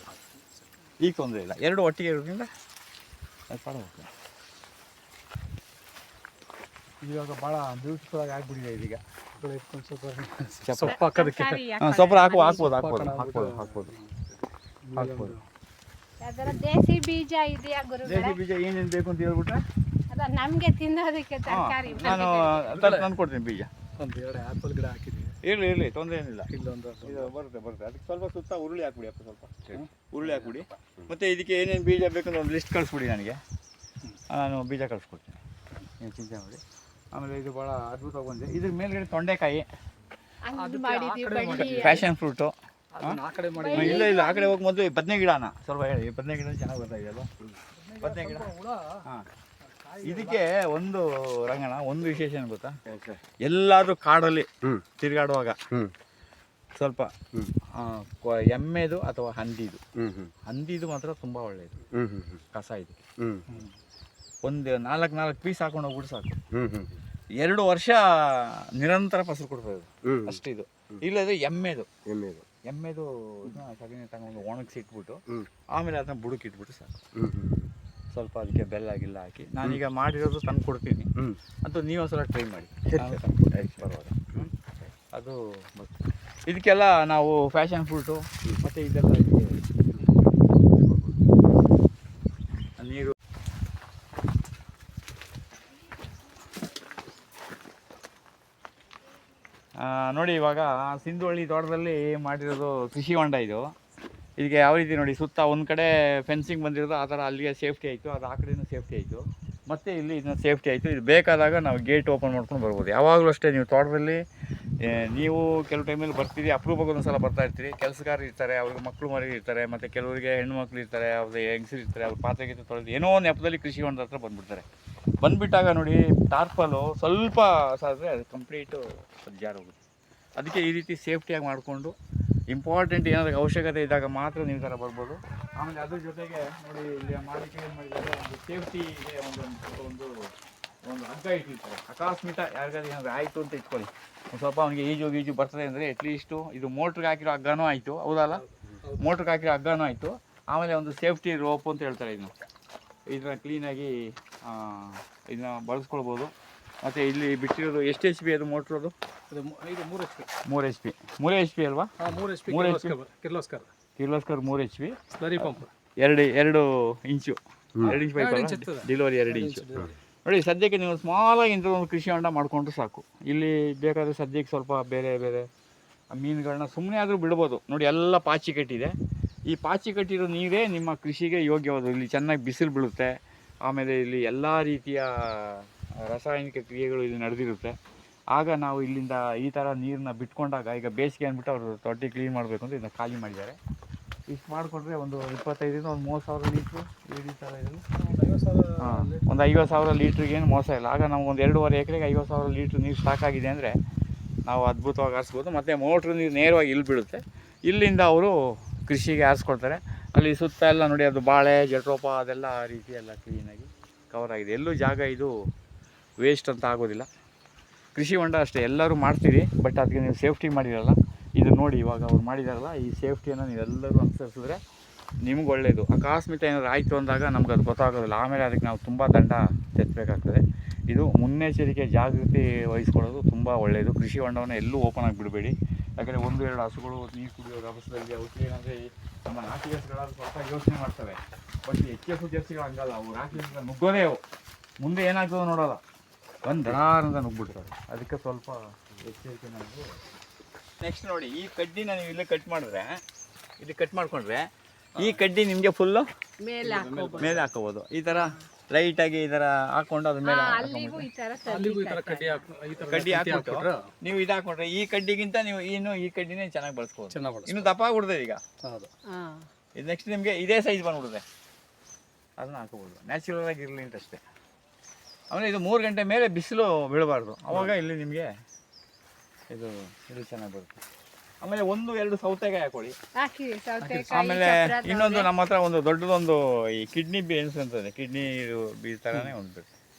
ಈಗ ತೊಂದರೆ ಇಲ್ಲ, 2 ಒಟ್ಟಿಗೆ ಇರೋದ್ರಿಂದ ಅದು ಪಾಡ ಹೋಗ್ತದೆ. ಇವಾಗ ಭಾಳ ಬ್ಯೂಟಿಫುಲ್ ಆಗಿ ಆಗ್ಬಿಟ್ಟಿದೆ ಇದೀಗ. ಸೊಪ್ಪು ಹಾಕೋದಕ್ಕೆ ಸೊಪ್ಪು ಹಾಕ್ಬೋದು. ದೇಸಿ ಬೀಜ ಇದೆಯಾ ಗುರುಗಳೇ? ದೇಸಿ ಬೀಜ ಏನೇನು ಬೇಕು ಅಂತ ಹೇಳ್ಬಿಟ್ರೆ ಅದ ನಮ್ಗೆ ತಿನ್ನೋದಕ್ಕೆ ತರಕಾರಿ ನಾನು ತಂದು ಕೊಡ್ತೀನಿ ಬೀಜ. ಒಂದು 2 ಆ್ಯಪಲ್ ಗಿಡ ಹಾಕಿದ್ದೀವಿ. ಇರಲಿ ತೊಂದರೆ ಏನಿಲ್ಲ. ಇಲ್ಲೊಂದು ಇದು ಬರುತ್ತೆ. ಅದಕ್ಕೆ ಸ್ವಲ್ಪ ಸುತ್ತ ಉರುಳಿ ಹಾಕ್ಬಿಡಿ, ಸ್ವಲ್ಪ ಉರುಳಿ ಹಾಕ್ಬಿಡಿ. ಮತ್ತು ಇದಕ್ಕೆ ಏನೇನು ಬೀಜ ಬೇಕಂದ್ರೆ ಒಂದು ಲಿಸ್ಟ್ ಕಳಿಸ್ಬಿಡಿ ನನಗೆ, ನಾನು ಬೀಜ ಕಳಿಸ್ಕೊಡ್ತೀನಿ, ನೀವು ಚಿಂತೆ ಮಾಡಿ. ಆಮೇಲೆ ಇದು ಭಾಳ ಅದ್ಭುತವಾಗಿ ಬಂದಿದೆ. ಇದ್ರ ಮೇಲ್ಗಡೆ ತೊಂಡೆಕಾಯಿ, ಫ್ಯಾಷನ್ ಫ್ರೂಟು. ಆ ಕಡೆ ಮಾಡಿ. ಇಲ್ಲ ಆ ಕಡೆ ಹೋಗಿ ಮೊದಲು ಬದನೆ ಗಿಡನ ಸ್ವಲ್ಪ ಹೇಳಿ. ಬದನೆ ಗಿಡ ಚೆನ್ನಾಗಿ ಬರ್ತಾ ಇದೆಯಲ್ಲ, ಬದನೆ ಗಿಡ. ಹಾಂ, ಇದಕ್ಕೆ ಒಂದು ರಂಗಣ ಒಂದು ವಿಶೇಷ ಏನು ಗೊತ್ತಾ, ಎಲ್ಲಾದರೂ ಕಾಡಲ್ಲಿ ತಿರುಗಾಡುವಾಗ ಸ್ವಲ್ಪ ಎಮ್ಮೆದು ಅಥವಾ ಹಂದಿದು ಮಾತ್ರ ತುಂಬ ಒಳ್ಳೆಯದು ಕಸ. ಇದಕ್ಕೆ ಒಂದು 4 ಪೀಸ್ ಹಾಕೊಂಡು ಹೋಗ್ಬಿಟ್ಟು ಸಾಕು, 2 ವರ್ಷ ನಿರಂತರ ಫಸಲು ಕೊಡ್ಬೋದು ಅಷ್ಟು. ಇದು ಇಲ್ಲದೆ ಎಮ್ಮೆದು ಸಗಣಿ ತಗೊಂಡು ಒಣಗಿಸಿಟ್ಬಿಟ್ಟು ಆಮೇಲೆ ಅದನ್ನ ಬುಡಕ್ಕೆ ಇಟ್ಬಿಟ್ಟು ಸಾಕು. ಸ್ವಲ್ಪ ಅದಕ್ಕೆ ಬೆಲ್ಲ ಗಿಲ್ಲ ಹಾಕಿ ನಾನೀಗ ಮಾಡಿರೋದು ತಂದು ಕೊಡ್ತೀನಿ ಅಂತ ನೀವು ಒಂದ್ಸಲ ಟ್ರೈ ಮಾಡಿ. ಪರವಾಗಿಲ್ಲ, ಅದು ಇದಕ್ಕೆಲ್ಲ ನಾವು ಫ್ಯಾಷನ್ ಫ್ರೂಟು ಮತ್ತು ಇದೆಲ್ಲ ನೀರು. ನೋಡಿ, ಇವಾಗ ಸಿಂಧುವಳ್ಳಿ ತೋಟದಲ್ಲಿ ಮಾಡಿರೋದು ಕೃಷಿ ಹೊಂಡ ಇದು. ಇದಕ್ಕೆ ಯಾವ ರೀತಿ ನೋಡಿ, ಸುತ್ತ ಒಂದು ಕಡೆ ಫೆನ್ಸಿಂಗ್ ಬಂದಿರೋದು, ಆ ಥರ ಅಲ್ಲಿಗೆ ಸೇಫ್ಟಿ ಆಯಿತು, ಅದು ಆ ಕಡೆಯೂ ಸೇಫ್ಟಿ ಆಯಿತು, ಮತ್ತು ಇಲ್ಲಿ ಇದನ್ನ ಸೇಫ್ಟಿ ಆಯಿತು. ಇದು ಬೇಕಾದಾಗ ನಾವು ಗೇಟ್ ಓಪನ್ ಮಾಡ್ಕೊಂಡು ಬರ್ಬೋದು. ಯಾವಾಗಲೂ ಅಷ್ಟೇ, ನೀವು ತೋಟದಲ್ಲಿ ನೀವು ಕೆಲವು ಟೈಮಲ್ಲಿ ಬರ್ತೀರಿ, ಅಪರೂಪಕ್ಕೆ ಒಂದ್ಸಲ ಬರ್ತಾ ಇರ್ತೀರಿ. ಕೆಲಸಗಾರ ಇರ್ತಾರೆ, ಅವ್ರಿಗೆ ಮಕ್ಕಳು ಮರಿ ಇರ್ತಾರೆ, ಮತ್ತು ಕೆಲವರಿಗೆ ಹೆಣ್ಮಕ್ಳು ಇರ್ತಾರೆ, ಅವ್ರಿಗೆ ಹೆಂಗಸರು ಇರ್ತಾರೆ, ಅವ್ರ ಪಾತ್ರೆ ಗೀತೆ ತೊಳೆದು ಏನೋ ನೆಪದಲ್ಲಿ ಕೃಷಿ ಹೊಂಡದ ಹತ್ರ ಬಂದುಬಿಡ್ತಾರೆ. ಬಂದುಬಿಟ್ಟಾಗ ನೋಡಿ, ಟಾರ್ಪಲು ಸ್ವಲ್ಪ ಸಾದರೆ ಅದು ಕಂಪ್ಲೀಟು ಜಾರೋಗುತ್ತೆ. ಅದಕ್ಕೆ ಈ ರೀತಿ ಸೇಫ್ಟಿಯಾಗಿ ಮಾಡಿಕೊಂಡು, ಇಂಪಾರ್ಟೆಂಟ್ ಏನಾದರೂ ಅವಶ್ಯಕತೆ ಇದ್ದಾಗ ಮಾತ್ರ ನೀವು ಥರ ಬರ್ಬೋದು. ಆಮೇಲೆ ಅದ್ರ ಜೊತೆಗೆ ನೋಡಿ, ಇಲ್ಲಿ ಮಾಡಲಿಕ್ಕೆ ಏನು ಮಾಡಿದ್ದಾರೆ, ಒಂದು ಸೇಫ್ಟಿಗೆ ಒಂದು ಹಗ್ಗ ಇಟ್ಟಿರ್ತಾರೆ. ಅಕಸ್ಮಾತ್ ಯಾರಿಗಾದ್ರು ಏನಾದರೂ ಆಯಿತು ಅಂತ ಇಟ್ಕೊಳ್ಳಿ, ಒಂದು ಸ್ವಲ್ಪ ಅವನಿಗೆ ಈಜು ಬರ್ತದೆ ಅಂದರೆ ಅಟ್ಲೀಸ್ಟು ಇದು ಮೋಟ್ರಿಗೆ ಹಾಕಿರೋ ಹಗ್ಗನೂ ಆಯಿತು, ಹೌದಲ್ಲ, ಮೋಟ್ರಿಗೆ ಹಾಕಿರೋ ಹಗ್ಗನೂ ಆಯಿತು. ಆಮೇಲೆ ಒಂದು ಸೇಫ್ಟಿ ರೋಪ್ ಅಂತ ಹೇಳ್ತಾರೆ, ಇದನ್ನ ಕ್ಲೀನಾಗಿ ಇದನ್ನ ಬಳಸ್ಕೊಳ್ಬೋದು. ಮತ್ತು ಇಲ್ಲಿ ಬಿಟ್ಟಿರೋದು ಎಷ್ಟು HP ಅದು ಮೋಟ್ರ್? ಅದು 3 HP ಅಲ್ವಾ? 3 HP Kirloskar 3 HP slurry pump 2 ಇಂಚು ಪೈಪ್ ಡೆಲಿವರಿ 2 ಇಂಚು. ನೋಡಿ, ಸದ್ಯಕ್ಕೆ ನೀವು ಸ್ಮಾಲಾಗಿ ಇಂಥ ಒಂದು ಕೃಷಿ ಹೊಂಡ ಮಾಡಿಕೊಂಡ್ರೆ ಸಾಕು. ಇಲ್ಲಿ ಬೇಕಾದರೆ ಸದ್ಯಕ್ಕೆ ಸ್ವಲ್ಪ ಬೇರೆ ಆ ಮೀನುಗಳನ್ನ ಸುಮ್ಮನೆ ಆದರೂ ಬಿಡ್ಬೋದು. ನೋಡಿ ಎಲ್ಲ ಪಾಚಿ ಕಟ್ಟಿದೆ. ಈ ಪಾಚಿ ಕಟ್ಟಿರೋ ನೀರೇ ನಿಮ್ಮ ಕೃಷಿಗೆ ಯೋಗ್ಯವಾದ. ಇಲ್ಲಿ ಚೆನ್ನಾಗಿ ಬಿಸಿಲು ಬೀಳುತ್ತೆ. ಆಮೇಲೆ ಇಲ್ಲಿ ಎಲ್ಲ ರೀತಿಯ ರಾಸಾಯನಿಕ ಕ್ರಿಯೆಗಳು ಇಲ್ಲಿ ನಡೆದಿರುತ್ತೆ. ಆಗ ನಾವು ಇಲ್ಲಿಂದ ಈ ಥರ ನೀರನ್ನ ಬಿಟ್ಕೊಂಡಾಗ, ಈಗ ಬೇಸಿಗೆ ಅಂದ್ಬಿಟ್ಟು ಅವರು ತೊಟ್ಟಿ ಕ್ಲೀನ್ ಮಾಡಬೇಕು ಅಂತ ಇದನ್ನು ಖಾಲಿ ಮಾಡಿದ್ದಾರೆ. ಇಷ್ಟು ಮಾಡಿಕೊಂಡ್ರೆ ಒಂದು 25ರಿಂದ ಒಂದು 30,000 ಲೀಟ್ರು ಈ ಥರ ಇದರಲ್ಲಿ ಒಂದು 50,000 ಲೀಟ್ರಿಗೆ ಏನು ಮೋಸ ಇಲ್ಲ. ಆಗ ನಮಗೊಂದು 2.5 ಎಕರೆಗೆ 50,000 ಲೀಟ್ರ್ ನೀರು ಸಾಕಾಗಿದೆ ಅಂದರೆ ನಾವು ಅದ್ಭುತವಾಗಿ ಆರಿಸ್ಬೋದು. ಮತ್ತು ಮೋಟ್ರ್ ನೀರು ನೇರವಾಗಿ ಇಲ್ಲಿ ಬೀಳುತ್ತೆ. ಇಲ್ಲಿಂದ ಅವರು ಕೃಷಿಗೆ ಆರಿಸ್ಕೊಳ್ತಾರೆ. ಅಲ್ಲಿ ಸುತ್ತ ಎಲ್ಲ ನೋಡಿ, ಅದು ಬಾಳೆ ಜಟ್ರೋಪ ಅದೆಲ್ಲ ಆ ರೀತಿ ಎಲ್ಲ ಕ್ಲೀನಾಗಿ ಕವರ್ ಆಗಿದೆ. ಎಲ್ಲೂ ಜಾಗ ಇದು ವೇಸ್ಟ್ ಅಂತ ಆಗೋದಿಲ್ಲ. ಕೃಷಿ ಹೊಂಡ ಅಷ್ಟೇ, ಎಲ್ಲರೂ ಮಾಡ್ತೀರಿ, ಬಟ್ ಅದಕ್ಕೆ ನೀವು ಸೇಫ್ಟಿ ಮಾಡಿರಲ್ಲ. ಇದು ನೋಡಿ ಇವಾಗ ಅವ್ರು ಮಾಡಿದಾರಲ್ಲ, ಈ ಸೇಫ್ಟಿಯನ್ನು ನೀವೆಲ್ಲರೂ ಅನುಸರಿಸಿದ್ರೆ ನಿಮ್ಗೆ ಒಳ್ಳೆಯದು. ಅಕಸ್ಮಾತ್ ಏನಾದ್ರು ಆಯಿತು ಅಂದಾಗ ನಮ್ಗೆ ಅದು ಗೊತ್ತಾಗೋದಿಲ್ಲ. ಆಮೇಲೆ ಅದಕ್ಕೆ ನಾವು ತುಂಬ ದಂಡ ತೆತ್ತಬೇಕಾಗ್ತದೆ. ಇದು ಮುನ್ನೆಚ್ಚರಿಕೆ ಜಾಗೃತಿ ವಹಿಸ್ಕೊಳ್ಳೋದು ತುಂಬ ಒಳ್ಳೆಯದು. ಕೃಷಿ ಹೊಂಡವನ್ನು ಎಲ್ಲೂ ಓಪನ್ ಆಗಿ ಬಿಡಬೇಡಿ. ಯಾಕಂದರೆ 1-2 ಹಸುಗಳು ನೀರು ಕುಡಿಯೋ ರಭಸದಲ್ಲಿ ಅವಕ್ಕೆ ಏನಂದರೆ ನಮ್ಮ ನಾಟಿ ಹಸುಗಳಾದ್ರೂ ಸ್ವಲ್ಪ ಯೋಚನೆ ಮಾಡ್ತವೆ. ಬಟ್ HF ಜರ್ಸಿಗಳು ಹಂಗಲ್ಲ, ಅವು ನಾಟಿ ಹಸುಗಳು ನುಗ್ಗೋದೇ ಅವು. ಮುಂದೆ ಏನಾಗ್ತದೋ ನೋಡೋಲ್ಲ, ಒಂದು ದಡಾರಂತ ನುಗ್ಬಿಡ್ತಾರೆ. ಅದಕ್ಕೆ ಸ್ವಲ್ಪ ಎಚ್ಚರಿಕೆ ನಾವು. ನೆಕ್ಸ್ಟ್ ನೋಡಿ, ಈ ಕಡ್ಡಿನ ನೀವು ಇಲ್ಲೇ ಕಟ್ ಮಾಡಿದ್ರೆ, ಇಲ್ಲಿ ಕಟ್ ಮಾಡಿಕೊಂಡ್ರೆ ಈ ಕಡ್ಡಿ ನಿಮಗೆ ಫುಲ್ಲು ಮೇಲೆ ಹಾಕೋಬೋದು. ಈ ಥರ ಲೈಟಾಗಿ ಈ ಥರ ಹಾಕ್ಕೊಂಡು ಅದ್ರ ಮೇಲೆ ಕಡ್ಡಿ ಹಾಕ್ಬಿಟ್ಟು ನೀವು ಇದು ಹಾಕೊಂಡ್ರೆ ಈ ಕಡ್ಡಿಗಿಂತ ನೀವು ಈ ಕಡ್ಡಿನೇ ಚೆನ್ನಾಗಿ ಬಳಸ್ಬೋದು. ಇನ್ನು ದಪ್ಪ ಆಗ್ಬಿಡ್ತದೆ ಈಗ. ಇದು ನೆಕ್ಸ್ಟ್ ನಿಮಗೆ ಇದೇ ಸೈಜ್ ಬಂದ್ಬಿಡುತ್ತೆ, ಅದನ್ನ ಹಾಕೋಬೋದು. ನ್ಯಾಚುರಲ್ ಆಗಿ ಇರಲಿ ಅಂತ ಅಷ್ಟೇ. ಆಮೇಲೆ ಇದು 3 ಗಂಟೆ ಮೇಲೆ ಬಿಸಿಲು ಬೀಳಬಾರ್ದು, ಅವಾಗ ಇಲ್ಲಿ ನಿಮಗೆ ಇದು ಚೆನ್ನಾಗಿ ಬರುತ್ತೆ. ಆಮೇಲೆ 1-2 ಸೌತೆಕಾಯಿ ಹಾಕೊಳ್ಳಿ. ಆಮೇಲೆ ಇನ್ನೊಂದು ನಮ್ಮ ಹತ್ರ ಒಂದು ದೊಡ್ಡದೊಂದು ಈ ಕಿಡ್ನಿ ಬೀನ್ಸ್ ಅಂತದೆ, ಕಿಡ್ನಿ ಬೀನ್ಸ್ ಥರನೇ ಒಂದು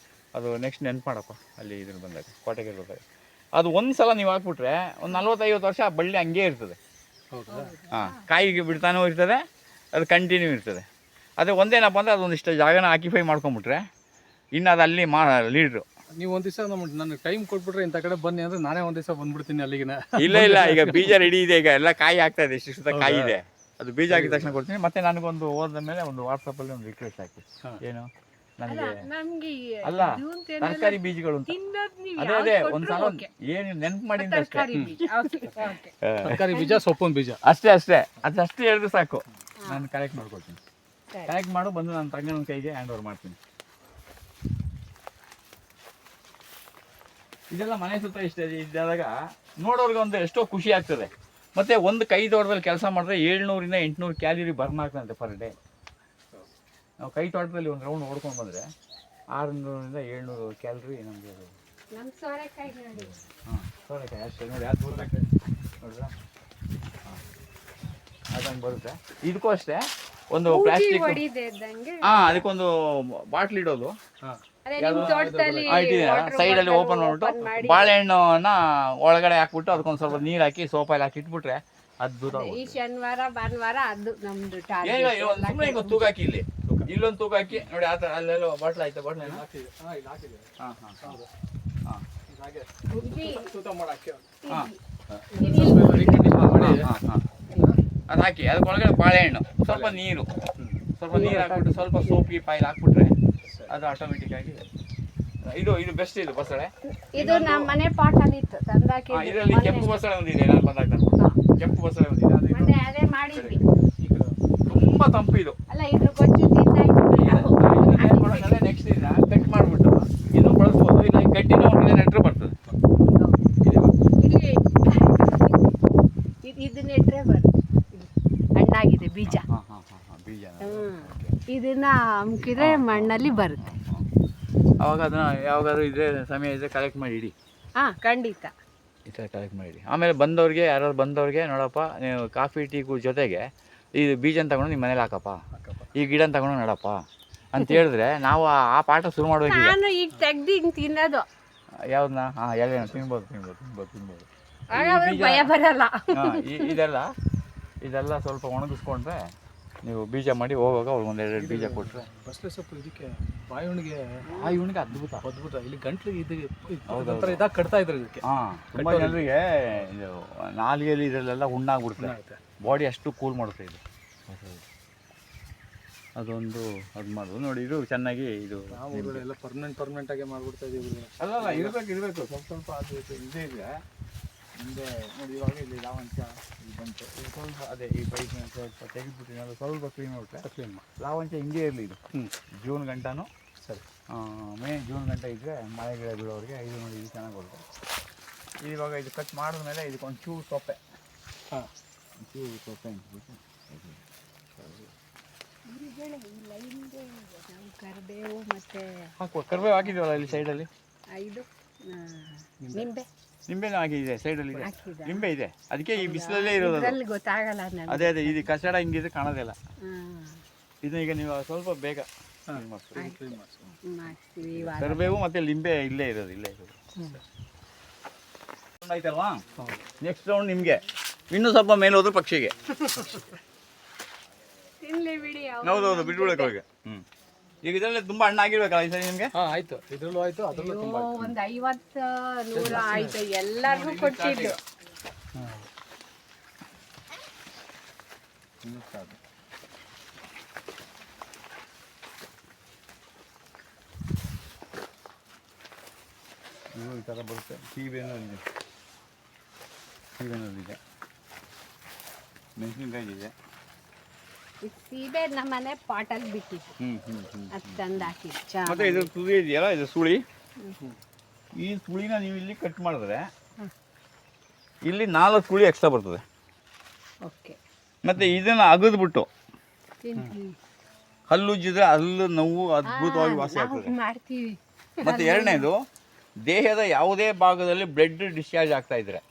ಅದು ನೆಕ್ಸ್ಟ್ ನೆನ್ಪು ಮಾಡಪ್ಪ, ಅಲ್ಲಿ ಇದ್ರ ಬಂದಾಗ ಕೋಟೆಗೆ ಬಂದಾಗ ಅದು ಒಂದು ಸಲ ನೀವು ಹಾಕ್ಬಿಟ್ರೆ ಒಂದು 40-50 ವರ್ಷ ಆ ಬಳ್ಳಿ ಹಂಗೇ ಇರ್ತದೆ. ಹಾಂ, ಕಾಯಿಗೆ ಬಿಡ್ತಾನೂ ಇರ್ತದೆ, ಅದು ಕಂಟಿನ್ಯೂ ಇರ್ತದೆ. ಅದೇ ಒಂದೇನಪ್ಪ ಅಂದರೆ ಅದೊಂದಿಷ್ಟು ಜಾಗನ ಆಕ್ಯುಪೈ ಮಾಡ್ಕೊಂಬಿಟ್ರೆ ಇನ್ನು ಅದು ಅಲ್ಲಿ ಲೀಡ್ರು. ನೀವು ಒಂದು ದಿವಸ ನನಗೆ ಟೈಮ್ ಕೊಟ್ಬಿಟ್ರೆ ಇಂಥ ಕಡೆ ಬನ್ನಿ ಅಂದರೆ ನಾನೇ ಒಂದು ದಿವಸ ಬಂದ್ಬಿಡ್ತೀನಿ ಅಲ್ಲಿಗಿನ. ಇಲ್ಲ, ಈಗ ಬೀಜ ರೆಡಿ ಇದೆ, ಈಗ ಎಲ್ಲ ಕಾಯಿ ಆಗ್ತಾ ಇದೆ, ಇಷ್ಟು ಕಾಯಿ ಇದೆ. ಅದು ಬೀಜ ಆಗಿದ ತಕ್ಷಣ ಕೊಡ್ತೀನಿ. ಮತ್ತೆ ನನಗೊಂದು ಹೋದ ಮೇಲೆ ಒಂದು ವಾಟ್ಸಪ್ಪಲ್ಲಿ ಒಂದು ರಿಕ್ವೆಸ್ಟ್ ಹಾಕಿ, ಏನು ನನಗೆ ಅಲ್ಲ ತರಕಾರಿ ಬೀಜಗಳು ಅಂತ. ಅದೇ ಒಂದ್ಸಲ ಏನು ನೆನ್ಪು ಮಾಡಿ ತರಕಾರಿ ಬೀಜ, ಸೊಪ್ಪಿನ ಬೀಜ ಅಷ್ಟೇ ಅದಷ್ಟು ಹೇಳಿದ್ರೆ ಸಾಕು. ನಾನು ಕಲೆಕ್ಟ್ ಮಾಡ್ಕೊಳ್ತೀನಿ. ಕಲೆಕ್ಟ್ ಮಾಡು, ಬಂದು ನಾನು ತಂಗನ ಕೈಗೆ ಹ್ಯಾಂಡ್ ಓವರ್ ಮಾಡ್ತೀನಿ. ಇದೆಲ್ಲ ಮನೆ ಸುತ್ತ ಇಷ್ಟ ಇದ್ದಾಗ ನೋಡೋರ್ಗೆ ಒಂದು ಎಷ್ಟೋ ಖುಷಿ ಆಗ್ತದೆ. ಮತ್ತು ಒಂದು ಕೈ ತೋಟದಲ್ಲಿ ಕೆಲಸ ಮಾಡಿದ್ರೆ 700ರಿಂದ 800 ಕ್ಯಾಲರಿ ಬರ್ನ್ ಆಗ್ತಂತೆ ಪರ್ ಡೇ. ನಾವು ಕೈ ತೋಟದಲ್ಲಿ ಒಂದು ರೌಂಡ್ ಓಡ್ಕೊಂಡು ಬಂದರೆ 600ರಿಂದ 700 ಕ್ಯಾಲರಿ ನಮಗೆ ಅದು. ಸೋರೆಕಾಯಿ ಅಷ್ಟೇ ನೋಡಿ, ಅದು ನೋಡಿದ್ರೆ ಅದಂಗೆ ಬರುತ್ತೆ. ಇದಕ್ಕೂ ಅಷ್ಟೇ ಒಂದು ಪ್ಲಾಸ್ಟಿಕ್, ಅದಕ್ಕೊಂದು ಬಾಟ್ಲ್ ಇಡೋದು ಸೈಡಲ್ಲಿ ಓಪನ್ ಮಾಡ್ಬಿಟ್ಟು ಬಾಳೆಹಣ್ಣನ್ನ ಒಳಗಡೆ ಹಾಕ್ಬಿಟ್ಟು ಅದಕ್ಕೊಂದು ಸ್ವಲ್ಪ ನೀರು ಹಾಕಿ ಸೋಪಾಯಲ್ಲಿ ಹಾಕಿ ಇಟ್ಬಿಟ್ರೆ ಅದ್ಭುತ. ಈ ಶನಿವಾರ ಭಾನುವಾರ ಅದು ನಮ್ದು ಸುಮ್ಮನೆ ಈಗ ತೂಕ ಹಾಕಿ, ಇಲ್ಲೊಂದು ತೂಕ ಹಾಕಿ ನೋಡಿ. ಆ ಥರ ಅಲ್ಲೆಲ್ಲ ಬಾಟ್ಲ್ ಆಯ್ತಾ? ಬಾಟ್ಲ್ ಅದು ಹಾಕಿ ಅದಕ್ಕೊಳಗಡೆ ಬಾಳೆಹಣ್ಣು, ಸ್ವಲ್ಪ ನೀರು ಹಾಕ್ಬಿಟ್ಟು ಸ್ವಲ್ಪ ಸೋಪ್ ಪಾಯಿಲ್ ಹಾಕ್ಬಿಟ್ರೆ ಅದು ಆಟೋಮೆಟಿಕ್ ಆಗಿ ಇದು ಬೆಸ್ಟ್. ಇದು ಬಸಳೆ, ಇದು ನಮ್ಮ ಮನೆ ಪಾಟಲ್ಲಿ ಇತ್ತು ತಂದಾಕಿ. ಇದರಲ್ಲಿ ಕೆಂಪು ಬಸಳೆ ಒಂದಿದೆ, ನಾನು ಬಂದಾಗ ಕೆಂಪು ಬಸಳೆ ಒಂದಿದೆ, ಅದೇ ಮಾಡಿದ್ವಿ. ತುಂಬಾ ತಂಪು ಇದು. ಅಲ್ಲ, ಇದ್ರ ಗೊಜ್ಜು ನೆಕ್ಸ್ಟ್ ಇದನ್ನ ಕಟ್ ಮಾಡ್ಬಿಟ್ಟು ಇದು ಬಳಸ್ಬೋದು. ಇಲ್ಲ ಗಡ್ಡಿನ ಒಂದು ನೆಟ್ರೆ ಬರ್ತದೆ. ಇದು ನೆಟ್ರೆ ಬರ್ತದೆ, ಹಣ್ಣಾಗಿದೆ ಬೀಜ. ಇದನ್ನ ಅಮ್ಕಿದ್ರೆ ಮಣ್ಣಲ್ಲಿ ಬರುತ್ತೆ. ಅವಾಗ ಅದನ್ನ ಯಾವಾಗಾದ್ರೂ ಇದ್ರೆ ಸಮಯ ಇದ್ರೆ ಕಲೆಕ್ಟ್ ಮಾಡಿ ಇಡಿ. ಖಂಡಿತ ಈ ಥರ ಕಲೆಕ್ಟ್ ಮಾಡಿ. ಆಮೇಲೆ ಬಂದವ್ರಿಗೆ, ಯಾರು ಬಂದವ್ರಿಗೆ ನೋಡಪ್ಪ, ನೀವು ಕಾಫಿ ಟೀ ಜೊತೆಗೆ ಈ ಬೀಜನ ತಗೊಂಡು ನಿಮ್ಮ ಮನೇಲಿ ಹಾಕಪ್ಪ, ಈ ಗಿಡನ ತಗೊಂಡು ನಡಪ್ಪ ಅಂತ ಹೇಳಿದ್ರೆ ನಾವು ಆ ಪಾಠ ಶುರು ಮಾಡ್ಬೇಕು. ನಾನು ಈಗ ತೆಗ್ದು ಹಿಂಗೆ ತಿನ್ನೋದು ಯಾವ್ದನ್ನ ಎಲ್ಲ ತಿನ್ಬೋದು. ಭಯ ಬರಲ್ಲ. ಇದೆಲ್ಲ ಸ್ವಲ್ಪ ಒಣಗಿಸ್ಕೊಂಡ್ರೆ ನೀವು ಬೀಜ ಮಾಡಿ ಹೋಗುವಾಗ ಅವ್ರಿಗೆ 1-2 ಬೀಜ ಕೊಟ್ಟರೆ. ಬಸಳೆ ಸೊಪ್ಪು ಇದಕ್ಕೆ ಬಾಯಿಗೆ ಅದ್ಭುತ. ಇಲ್ಲಿ ಗಂಟ್ಲಿಗೆ ಇದಾಗ ಕಟ್ತಾ ಇದ್ರು ಇದಕ್ಕೆ. ತುಂಬ ಜನರಿಗೆ ಇದು ನಾಲಿಗೆಯಲ್ಲಿ ಇದರಲ್ಲೆಲ್ಲ ಹುಣ್ಣಾಗ್ಬಿಡ್ತದೆ. ಬಾಡಿ ಅಷ್ಟು ಕೂಲ್ ಮಾಡುತ್ತೆ ಇದು. ಅದೊಂದು ಅದು ಮಾಡೋದು ನೋಡಿ. ಇದು ಚೆನ್ನಾಗಿ ಇದು ಎಲ್ಲ ಪರ್ಮನೆಂಟ್ ಆಗಿ ಮಾಡ್ಬಿಡ್ತಾ ಇದೀವಿ. ಅಲ್ಲ ಇರಬೇಕು ಸ್ವಲ್ಪ ಅದು ಇದೇ ಇದೆ. ಮುಂದೆ ನೋಡಿ ಇವಾಗ ಇಲ್ಲಿ ಲಾವಂಚ ಇಲ್ಲಿ ಬಂತು, ಇದು ಸ್ವಲ್ಪ ಅದೇ ಈ ಪೈಪ್ ಸ್ವಲ್ಪ ತೆಗೆದ್ಬಿಟ್ಟು ಸ್ವಲ್ಪ ಕ್ಲೀನ್ ಮಾಡ್ಬಿಟ್ರೆ ಕ್ಲೀನ್ ಮಾಡಿ. ಲಾವಂಚ ಹಿಂಗೆ ಇರಲಿ ಇದು ಜೂನ್ ಗಂಟನೂ ಸರಿ. ಮೇ ಜೂನ್ ಗಂಟ ಇದ್ದರೆ ಮಳೆ ಗಿಡ ಬೀಳೋರಿಗೆ ಇದು ನೋಡಿ ಇದು ಚೆನ್ನಾಗಿ ಬರುತ್ತೆ. ಇವಾಗ ಇದು ಕಟ್ ಮಾಡಿದ್ಮೇಲೆ ಇದಕ್ಕೆ ಒಂಚೂರು ಸೊಪ್ಪೆ ಒಂಚೂರು ಸೊಪ್ಪೆ ಅಂದ್ಬಿಟ್ಟು ಕರಿಬೇವು ಮತ್ತೆ ಹಾಕುವ ಕರಿಬೇವು ಹಾಕಿದ್ದೀವಲ್ಲ ಇಲ್ಲಿ ಸೈಡಲ್ಲಿ ಇದು ನಿಂಬೆ ನಿಂಬೆನೂ ಹಾಕಿದೆ ಸೈಡಲ್ಲಿ ಇದೆ ಹಾಕಿದ ನಿಂಬೆ ಇದೆ, ಅದಕ್ಕೆ ಈ ಬಿಸಿಲಲ್ಲೇ ಇರೋದು ಅದು. ಇದ್ರಲ್ಲಿ ಗೊತ್ತಾಗಲ್ಲ ನನಗೆ. ಅದೇ ಅದೇ ಇದು ಕಸಡ ಹಿಂಗಿದ್ರೆ ಕಾಣೋದಿಲ್ಲ. ಹ್ಮ್. ಇದನ್ನ ಈಗ ನೀವು ಸ್ವಲ್ಪ ಬೇಗ ಮಾಡ್ತೀವಿ ಇವಾಗ. ಕರಿಬೇವು ಮತ್ತೆ ಲಿಂಬೆ ಇಲ್ಲೇ ಇರೋದು ಆಯ್ತಲ್ವಾ? ನೆಕ್ಸ್ಟ್ ರೌಂಡ್ ನಿಮಗೆ ಇನ್ನೂ ಸ್ವಲ್ಪ ಮೇಲೆ ಹೋದ್ರು ಪಕ್ಷಿಗೆ. ತಿನ್ಲಿ ಬಿಡಿ ಅವ್ರು. ಹೌದೌದು ಬಿಟ್ಬಿಡಕ್ಕೆ ಅವ್ರಿಗೆ. ಈಗ ಇದರಲ್ಲಿ ತುಂಬಾ ಹಣ್ಣು ಆಗಿರ್ಬೇಕಲ್ಲ ಈ ಸರಿ ನಿಮಗೆ? ಆಯ್ತು, ಇದ್ರಲ್ಲೂ ಆಯ್ತು, ಅದ್ರಲ್ಲೂ ತುಂಬಾ ಆಯ್ತು. ಒಂದು 50-100 ಆಯ್ತು, ಎಲ್ಲರಿಗೂ ಕೊಟ್ಟಿದ್ದು. ಇದು ಈ ಥರ ಬರುತ್ತೆ. ಸೀಬೆನಲ್ಲಿದೆ, ಸೀಬೆನಲ್ಲಿದೆ, ಮೆಣಸಿನ್ಕಾಯಿ ಇದೆ. ಈ ಸೀಬೆ ನಮ್ಮನೆ ಪಾಟಲ್ಲಿ ಬಿಟ್ಟಿದ್ದು, ಅದು ತಂದು ಹಾಕಿದ್ದು. ಮತ್ತೆ ಇದು ತುದಿ ಇದೆಯಲ್ಲ, ಇದು ಸುಳಿ. ಈ ಸುಳಿನ ನೀವು ಇಲ್ಲಿ ಕಟ್ ಮಾಡಿದ್ರೆ ಇಲ್ಲಿ 4 ಸುಳಿ ಎಕ್ಸ್ಟ್ರಾ ಬರ್ತದೆ. ಓಕೆ, ಮತ್ತೆ ಇದನ್ನ ಅಗದ್ಬಿಟ್ಟು ತಿಂತೀವಿ, ಹಲ್ಲುಜ್ಜಿದ್ರೆ ಹಲ್ಲು ನೋವು ಅದ್ಭುತವಾಗಿ ವಾಸಿ ಆಗ್ತದೆ. ಮಾಡ್ತೀವಿ. ಮತ್ತೆ ಎರಡನೇದು, ದೇಹದ ಯಾವುದೇ ಭಾಗದಲ್ಲಿ ಬ್ಲಡ್ ಡಿಸ್ಚಾರ್ಜ್ ಆಗ್ತಾ ಇದ್ರೆ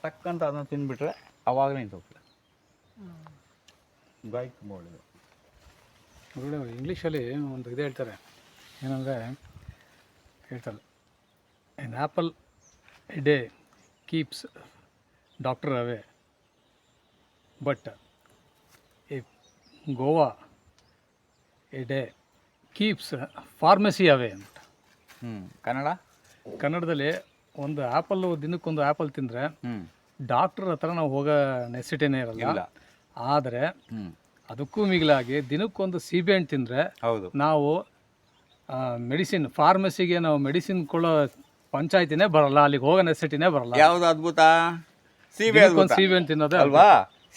ತಕ್ಕಂತ ಅದನ್ನು ತಿಂದ್ಬಿಟ್ರೆ ಅವಾಗಲೇ ನಿಂತೋಗ್ತದೆ. ಗಾಯ ತುಂಬ ಒಳ್ಳೆಯದು. ಇಂಗ್ಲೀಷಲ್ಲಿ ಒಂದು ಇದು ಹೇಳ್ತಾರೆ, ಏನಂದರೆ ಹೇಳ್ತಾರೆ, an apple a day keeps doctor away, but a guava a day keeps pharmacy away ಅಂತ. ಕನ್ನಡದಲ್ಲಿ ಒಂದು ಆ್ಯಪಲ್ಲು, ದಿನಕ್ಕೊಂದು ಆ್ಯಪಲ್ ತಿಂದರೆ ಡಾಕ್ಟ್ರ್ ಹತ್ರ ನಾವು ಹೋಗೋ ನೆಸಿಟಿನೇ ಇರಲ್ಲ. ಆದರೆ ಅದಕ್ಕೂ ಮಿಗಿಲಾಗಿ ದಿನಕ್ಕೊಂದು ಸೀಬೆಹಣ್ಣು ತಿಂದರೆ ನಾವು ಮೆಡಿಸಿನ್ ಫಾರ್ಮಸಿಗೆ ನಾವು ಮೆಡಿಸಿನ್ ಕೊಳ್ಳೋ ಪಂಚಾಯತಿನೇ ಬರಲ್ಲ, ಅಲ್ಲಿಗೆ ಹೋಗೋ ನೆಸಿಟಿನೇ ಬರಲ್ಲ. ಯಾವುದು ಅದ್ಭುತ! ಸೀಬೆ ಸೀಬೆಹಣ್ಣು ತಿನ್ನೋದೇ ಅಲ್ವಾ?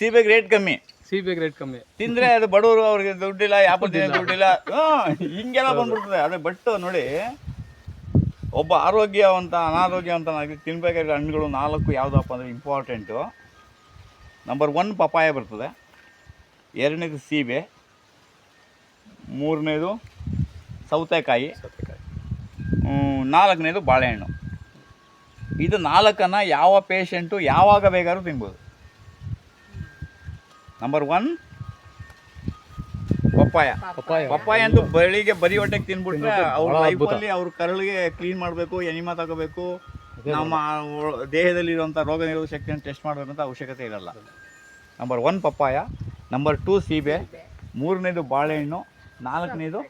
ಸೀಬೆಗೆ ರೇಟ್ ಕಮ್ಮಿ, ಸೀಬೆಗೆ ರೇಟ್ ಕಮ್ಮಿ. ತಿಂದ್ರೆ ಅದು ಬಡವರು, ಅವ್ರಿಗೆ ದುಡ್ಡಿಲ್ಲ, ಆ್ಯಪಲ್ ತಿನ್ನೋ ದುಡ್ಡಿಲ್ಲ, ಹಿಂಗೆಲ್ಲ ಬಂದ್ಬಿಡ್ತದೆ. ಅದೇ ಬಟ್ ನೋಡಿ, ಒಬ್ಬ ಆರೋಗ್ಯವಂತ ಅನಾರೋಗ್ಯವಂತನಾಗಿ ತಿನ್ಬೇಕಾದ್ರೆ ಹಣ್ಣುಗಳು 4 ಯಾವುದಪ್ಪ ಅಂದರೆ ಇಂಪಾರ್ಟೆಂಟು. ನಂಬರ್ 1 ಪಪಾಯ ಬರ್ತದೆ, 2ನೇದು ಸೀಬೆ, 3ನೇದು ಸೌತೆಕಾಯಿ, 4ನೇದು ಬಾಳೆಹಣ್ಣು. ಇದು 4 ಯಾವ ಪೇಷಂಟು ಯಾವಾಗ ಬೇಕಾದ್ರೂ ತಿನ್ಬೋದು. ನಂಬರ್ 1 ಪಪ್ಪಾಯ ಅಂತೂ ಬೆಳಿಗ್ಗೆ ಬರೀ ಹೊಟ್ಟೆಗೆ ತಿನ್ಬಿಟ್ರೆ ಅವ್ರ ಲೈಫಲ್ಲಿ ಅವ್ರ ಕರಳಿಗೆ ಕ್ಲೀನ್ ಮಾಡಬೇಕು, ಎನಿಮಾ ತಗೋಬೇಕು, ನಮ್ಮ ದೇಹದಲ್ಲಿರುವಂಥ ರೋಗ ನಿರೋಧಕ ಶಕ್ತಿಯನ್ನು ಟೆಸ್ಟ್ ಮಾಡಬೇಕಂತ ಅವಶ್ಯಕತೆ ಇರಲ್ಲ. ನಂಬರ್ 1 ಪಪ್ಪಾಯ, ನಂಬರ್ 2 ಸೀಬೆ, 3ನೇದು ಬಾಳೆಹಣ್ಣು, 4ನೇದು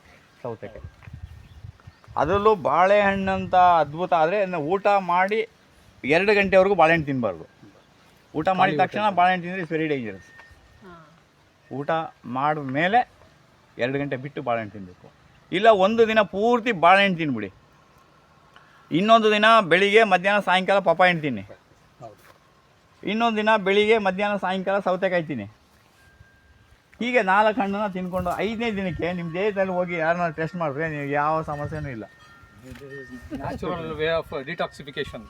ಸೌತೆಕಾಯಿ. ಅದರಲ್ಲೂ ಬಾಳೆಹಣ್ಣಂತ ಅದ್ಭುತ ಆದರೆ ಊಟ ಮಾಡಿ 2 ಗಂಟೆವರೆಗೂ ಬಾಳೆಹಣ್ಣು ತಿನ್ನಬಾರ್ದು. ಊಟ ಮಾಡಿದ ತಕ್ಷಣ ಬಾಳೆಹಣ್ಣು ತಿಂದರೆ ಇಟ್ಸ್ ವೆರಿ ಡೇಂಜರಸ್. ಊಟ ಮಾಡಿದ ಮೇಲೆ 2 ಗಂಟೆ ಬಿಟ್ಟು ಬಾಳೆಹಣ್ಣು ತಿನ್ನಬೇಕು. ಇಲ್ಲ ಒಂದು ದಿನ ಪೂರ್ತಿ ಬಾಳೆಹಣ್ಣು ತಿನ್ಬಿಡಿ, ಇನ್ನೊಂದು ದಿನ ಬೆಳಿಗ್ಗೆ ಮಧ್ಯಾಹ್ನ ಸಾಯಂಕಾಲ ಪಪ್ಪಾಯ ಹಣ್ಣು ತಿನ್ನಿ, ಇನ್ನೊಂದು ದಿನ ಬೆಳಿಗ್ಗೆ ಮಧ್ಯಾಹ್ನ ಸಾಯಂಕಾಲ ಸೌತೆಕಾಯಿ ತಿನ್ನಿ. ಹೀಗೆ 4 ಹಣ್ಣನ್ನು ತಿನ್ಕೊಂಡು 5ನೇ ದಿನಕ್ಕೆ ನಿಮ್ಮ ದೇಹದಲ್ಲಿ ಹೋಗಿ ಯಾರನ್ನ ಟೆಸ್ಟ್ ಮಾಡಿದ್ರೆ ನೀವು ಯಾವ ಸಮಸ್ಯೆನೂ ಇಲ್ಲ. Natural way of detoxification.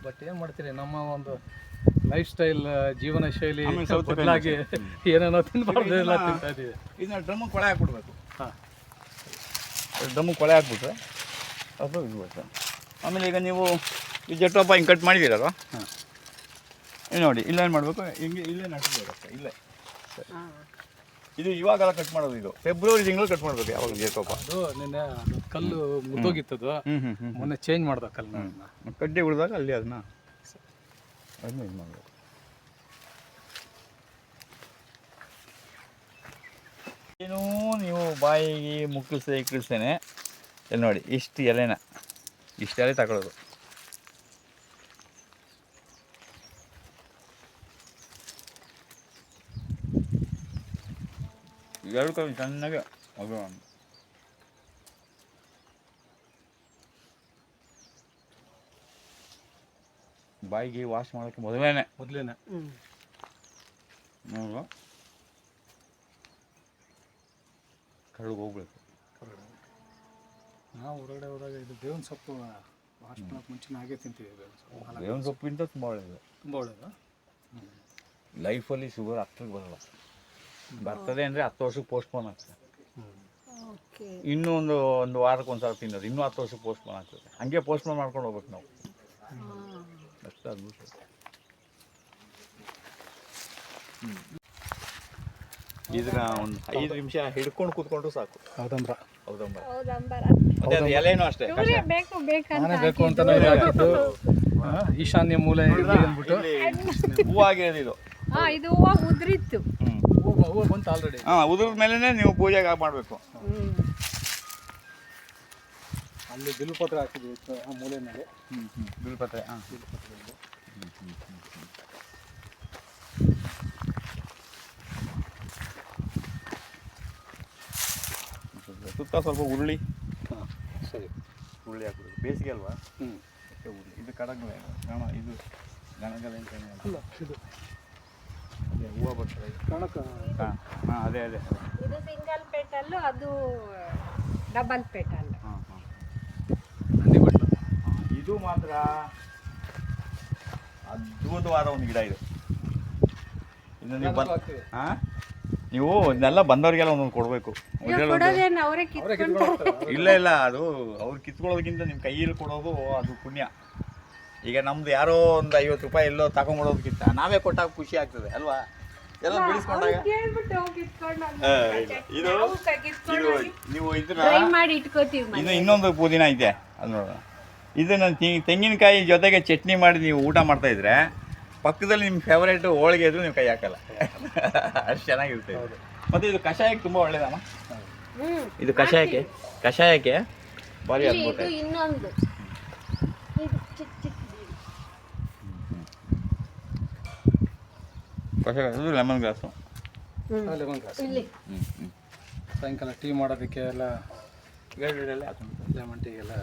But ಏನು ಮಾಡ್ತೀರಿ, ನಮ್ಮ ಒಂದು ಲೈಫ್ ಸ್ಟೈಲ್, ಜೀವನ ಶೈಲಿ ಬದಲಾಗಿ ಏನೇನೋ ತಿನ್ಬಾರ್ದು ಎಲ್ಲ ತಿಂತಾ ಇದ್ದೀವಿ. ಇದನ್ನ ಡ್ರಮ್ಮಿಗೆ ಕೊಳೆ ಹಾಕ್ಬಿಡ್ಬೇಕು. ಡ್ರಮ್ಮಿಗೆ ಕೊಳೆ ಹಾಕ್ಬಿಟ್ರೆ ಅದು ಇದು ಬರ್ತದೆ. ಆಮೇಲೆ ಈಗ ನೀವು ಈ ಜಟ್ಟಪ್ಪ ಹಿಂಗೆ ಕಟ್ ಮಾಡಿದ್ದೀರಲ್ವ, ನೋಡಿ ಇಲ್ಲೇನು ಮಾಡಬೇಕು, ಹಿಂಗೆ ಇಲ್ಲೇ ನಟ್ಟಿರುತ್ತೆ, ಇಲ್ಲೇ. ಇದು ಇವಾಗೆಲ್ಲ ಕಟ್ ಮಾಡೋದು, ಇದು ಫೆಬ್ರವರಿ ತಿಂಗಳು ಕಟ್ ಮಾಡಬೇಕು. ಯಾವಾಗ ಜಟ್ಟಪ್ಪ ಅದು ನಿನ್ನೆ ಕಲ್ಲು ಮುದ್ದೋಗಿತ್ತದು, ಮೊನ್ನೆ ಚೇಂಜ್ ಮಾಡ್ದ ಕಲ್ಲು, ಕಡ್ಡಿ ಉಳಿದಾಗ ಅಲ್ಲಿ ಅದನ್ನ ಇದು ಮಾಡಬೇಕು. ಏನೂ ನೀವು ಬಾಯಿಗೆ ಮುಕ್ಕಳಿಸ್ತೇನೆ ಇಲ್ಲಿ ನೋಡಿ, ಇಷ್ಟು ಎಲೆನ ತಗೊಳ್ಳೋದು. ಎರಡು ಕೈ ಚೆನ್ನಾಗಿ ಅದು ಬಾಯಿಗೆ ವಾಶ್ ಮಾಡೋಕ್ಕೆ ಮೊದಲೇನೆ ಮೊದಲೇನೆ ನೋಡು ಕರಳಿಗೆ ಹೋಗ್ಬೇಕು. ನಾವು ಹೊರಗಡೆ ಹೋದಾಗ ಇದು ಬೇವಿನ ಸೊಪ್ಪು ವಾಶ್ ಮಾಡೋಕೆ ಮುಂಚೆ ಹಾಗೆ ತಿಂತೀವಿ. ಬೇವಿನ ಸೊಪ್ಪಿಂದ ತುಂಬ ಒಳ್ಳೆಯದು, ತುಂಬ ಒಳ್ಳೆಯದು. ಲೈಫಲ್ಲಿ ಶುಗರ್ ಹತ್ತಿರಕ್ಕೆ ಬರಲ್ಲ. ಬರ್ತದೆ ಅಂದರೆ 10 ವರ್ಷಕ್ಕೆ ಪೋಸ್ಟ್ಪೋನ್ ಆಗ್ತದೆ. ಓಕೆ. ಇನ್ನೂ ಒಂದು ವಾರಕ್ಕೆ ಒಂದು ಸಲ ತಿನ್ನೋದು, ಇನ್ನೂ 10 ವರ್ಷಕ್ಕೆ ಪೋಸ್ಟ್ಪೋನ್ ಆಗ್ತದೆ. ಹಂಗೆ ಪೋಸ್ಟ್ಪೋನ್ ಮಾಡ್ಕೊಂಡು ಹೋಗ್ಬೇಕು ನಾವು. ಅಷ್ಟು ಅದ್ಭುತ. ಇದನ್ನ ಒಂದು 5 ನಿಮಿಷ ಹಿಡ್ಕೊಂಡು ಕೂತ್ಕೊಂಡು ಸಾಕು. ಹೌದಂಬ್ರ. ಹೌದಂಬ. ಹೌದಂಬರ. ಅದೇ ಅದು ಎಲೆನೂ ಅಷ್ಟೇ. ಇವ್ರೇ ಬೇಕು ಬೇಕಂತ ನಾನೇ ಬೇಕು ಅಂತ ಹಾಕಿದ್ದು. ಈಶಾನ್ಯ ಮೂಲೆ ಅಂದ್ಬಿಟ್ಟು ಹೂವಾಗಿರೋದು ಇದು. ಇದು ಹೂವು ಉದ್ರಿತ್ತು. ಹೂವು ಬಂತು ಆಲ್ರೆಡಿ. ಉದುರಿದ ಮೇಲೇ ನೀವು ಪೂಜೆಗೆ ಮಾಡಬೇಕು. ಅಲ್ಲಿ ಬಿಲ್ಪತ್ರ ಹಾಕಿದ್ವಿ ಆ ಮೂಲೆ ಮೇಲೆ. ಬಿಲ್ಪತ್ರೆ. ಸುತ್ತ ಸ್ವಲ್ಪ ಉರುಳಿ. ಸರಿ. ಉರುಳಿ ಹಾಕೋದು. ಬೇಸಿಗೆ ಅಲ್ವಾ? ಹ್ಞೂ. ಉರುಳಿ ಇದು ಕಡಗಲೆ ಇದು ಗಣಗಲೆ ಅಂತ ಅಲ್ಲ ಇದು ಅದೇ ಹೂವು ಬರ್ತದೆ. ಕಣಕ. ಅದೇ ಇದು ಸಿಂಗಲ್ ಪೆಟಲ್ಲು, ಅದು ಡಬಲ್ ಪೆಟಲ್. ಹಂದಿ ಬಟ್ಲು. ಇದು ಮಾತ್ರ ಅದ್ಭುತವಾದ ಒಂದು ಗಿಡ ಇದು. ಇನ್ನು ನೀವು ಇದನ್ನೆಲ್ಲ ಬಂದವರಿಗೆಲ್ಲ ಒಂದೊಂದು ಕೊಡಬೇಕು. ಕೊಡೋದೇನು ಅವರೇ ಕಿತ್ಕೊಂಡ್ರೆ. ಇಲ್ಲ ಅದು ಅವ್ರು ಕಿತ್ಕೊಳ್ಳೋದಕ್ಕಿಂತ ನಿಮ್ಮ ಕೈಯಲ್ಲಿ ಕೊಡೋದು ಅದು ಪುಣ್ಯ. ಈಗ ನಮ್ದು ಯಾರೋ ಒಂದು 50 ರೂಪಾಯಿ ಎಲ್ಲೋ ತಗೊಂಡ್ಬಿಡೋದಕ್ಕಿಂತ ನಾವೇ ಕೊಟ್ಟಾಗ ಖುಷಿ ಆಗ್ತದೆ ಅಲ್ವಾ? ಎಲ್ಲ ಬೆಳೆಸ್ಕೊಂಡಾಗ. ಇದು ನೀವು ಇದು ಇನ್ನೊಂದು ಪುದೀನ ಇದೆ, ಅದು ನೋಡೋಣ. ಇದನ್ನು ತೆಂಗಿನಕಾಯಿ ಜೊತೆಗೆ ಚಟ್ನಿ ಮಾಡಿ ನೀವು ಊಟ ಮಾಡ್ತಾ ಇದ್ರೆ ಪಕ್ಕದಲ್ಲಿ ನಿಮ್ಮ ಫೇವರೇಟ್ ಹೋಳಿಗೆ ಇದ್ರೂ ನೀವು ಕೈ ಹಾಕಲ್ಲ. ಅಷ್ಟು ಚೆನ್ನಾಗಿರುತ್ತೆ. ಮತ್ತು ಇದು ಕಷಾಯಕ್ಕೆ ತುಂಬ ಒಳ್ಳೇದಮ್ಮ. ಇದು ಕಷಾಯಕ್ಕೆ ಭಾರಿ ಅದ್ಭುತ. ಇನ್ನೊಂದು ಕಷಾಯ ಇದು ಲೆಮನ್ ಗ್ರಾಸು. Lemon grass. ಸಾಯಂಕಾಲ ಟೀ ಮಾಡೋದಕ್ಕೆ ಎಲ್ಲ ಲೆಮನ್ ಟೀಗೆಲ್ಲ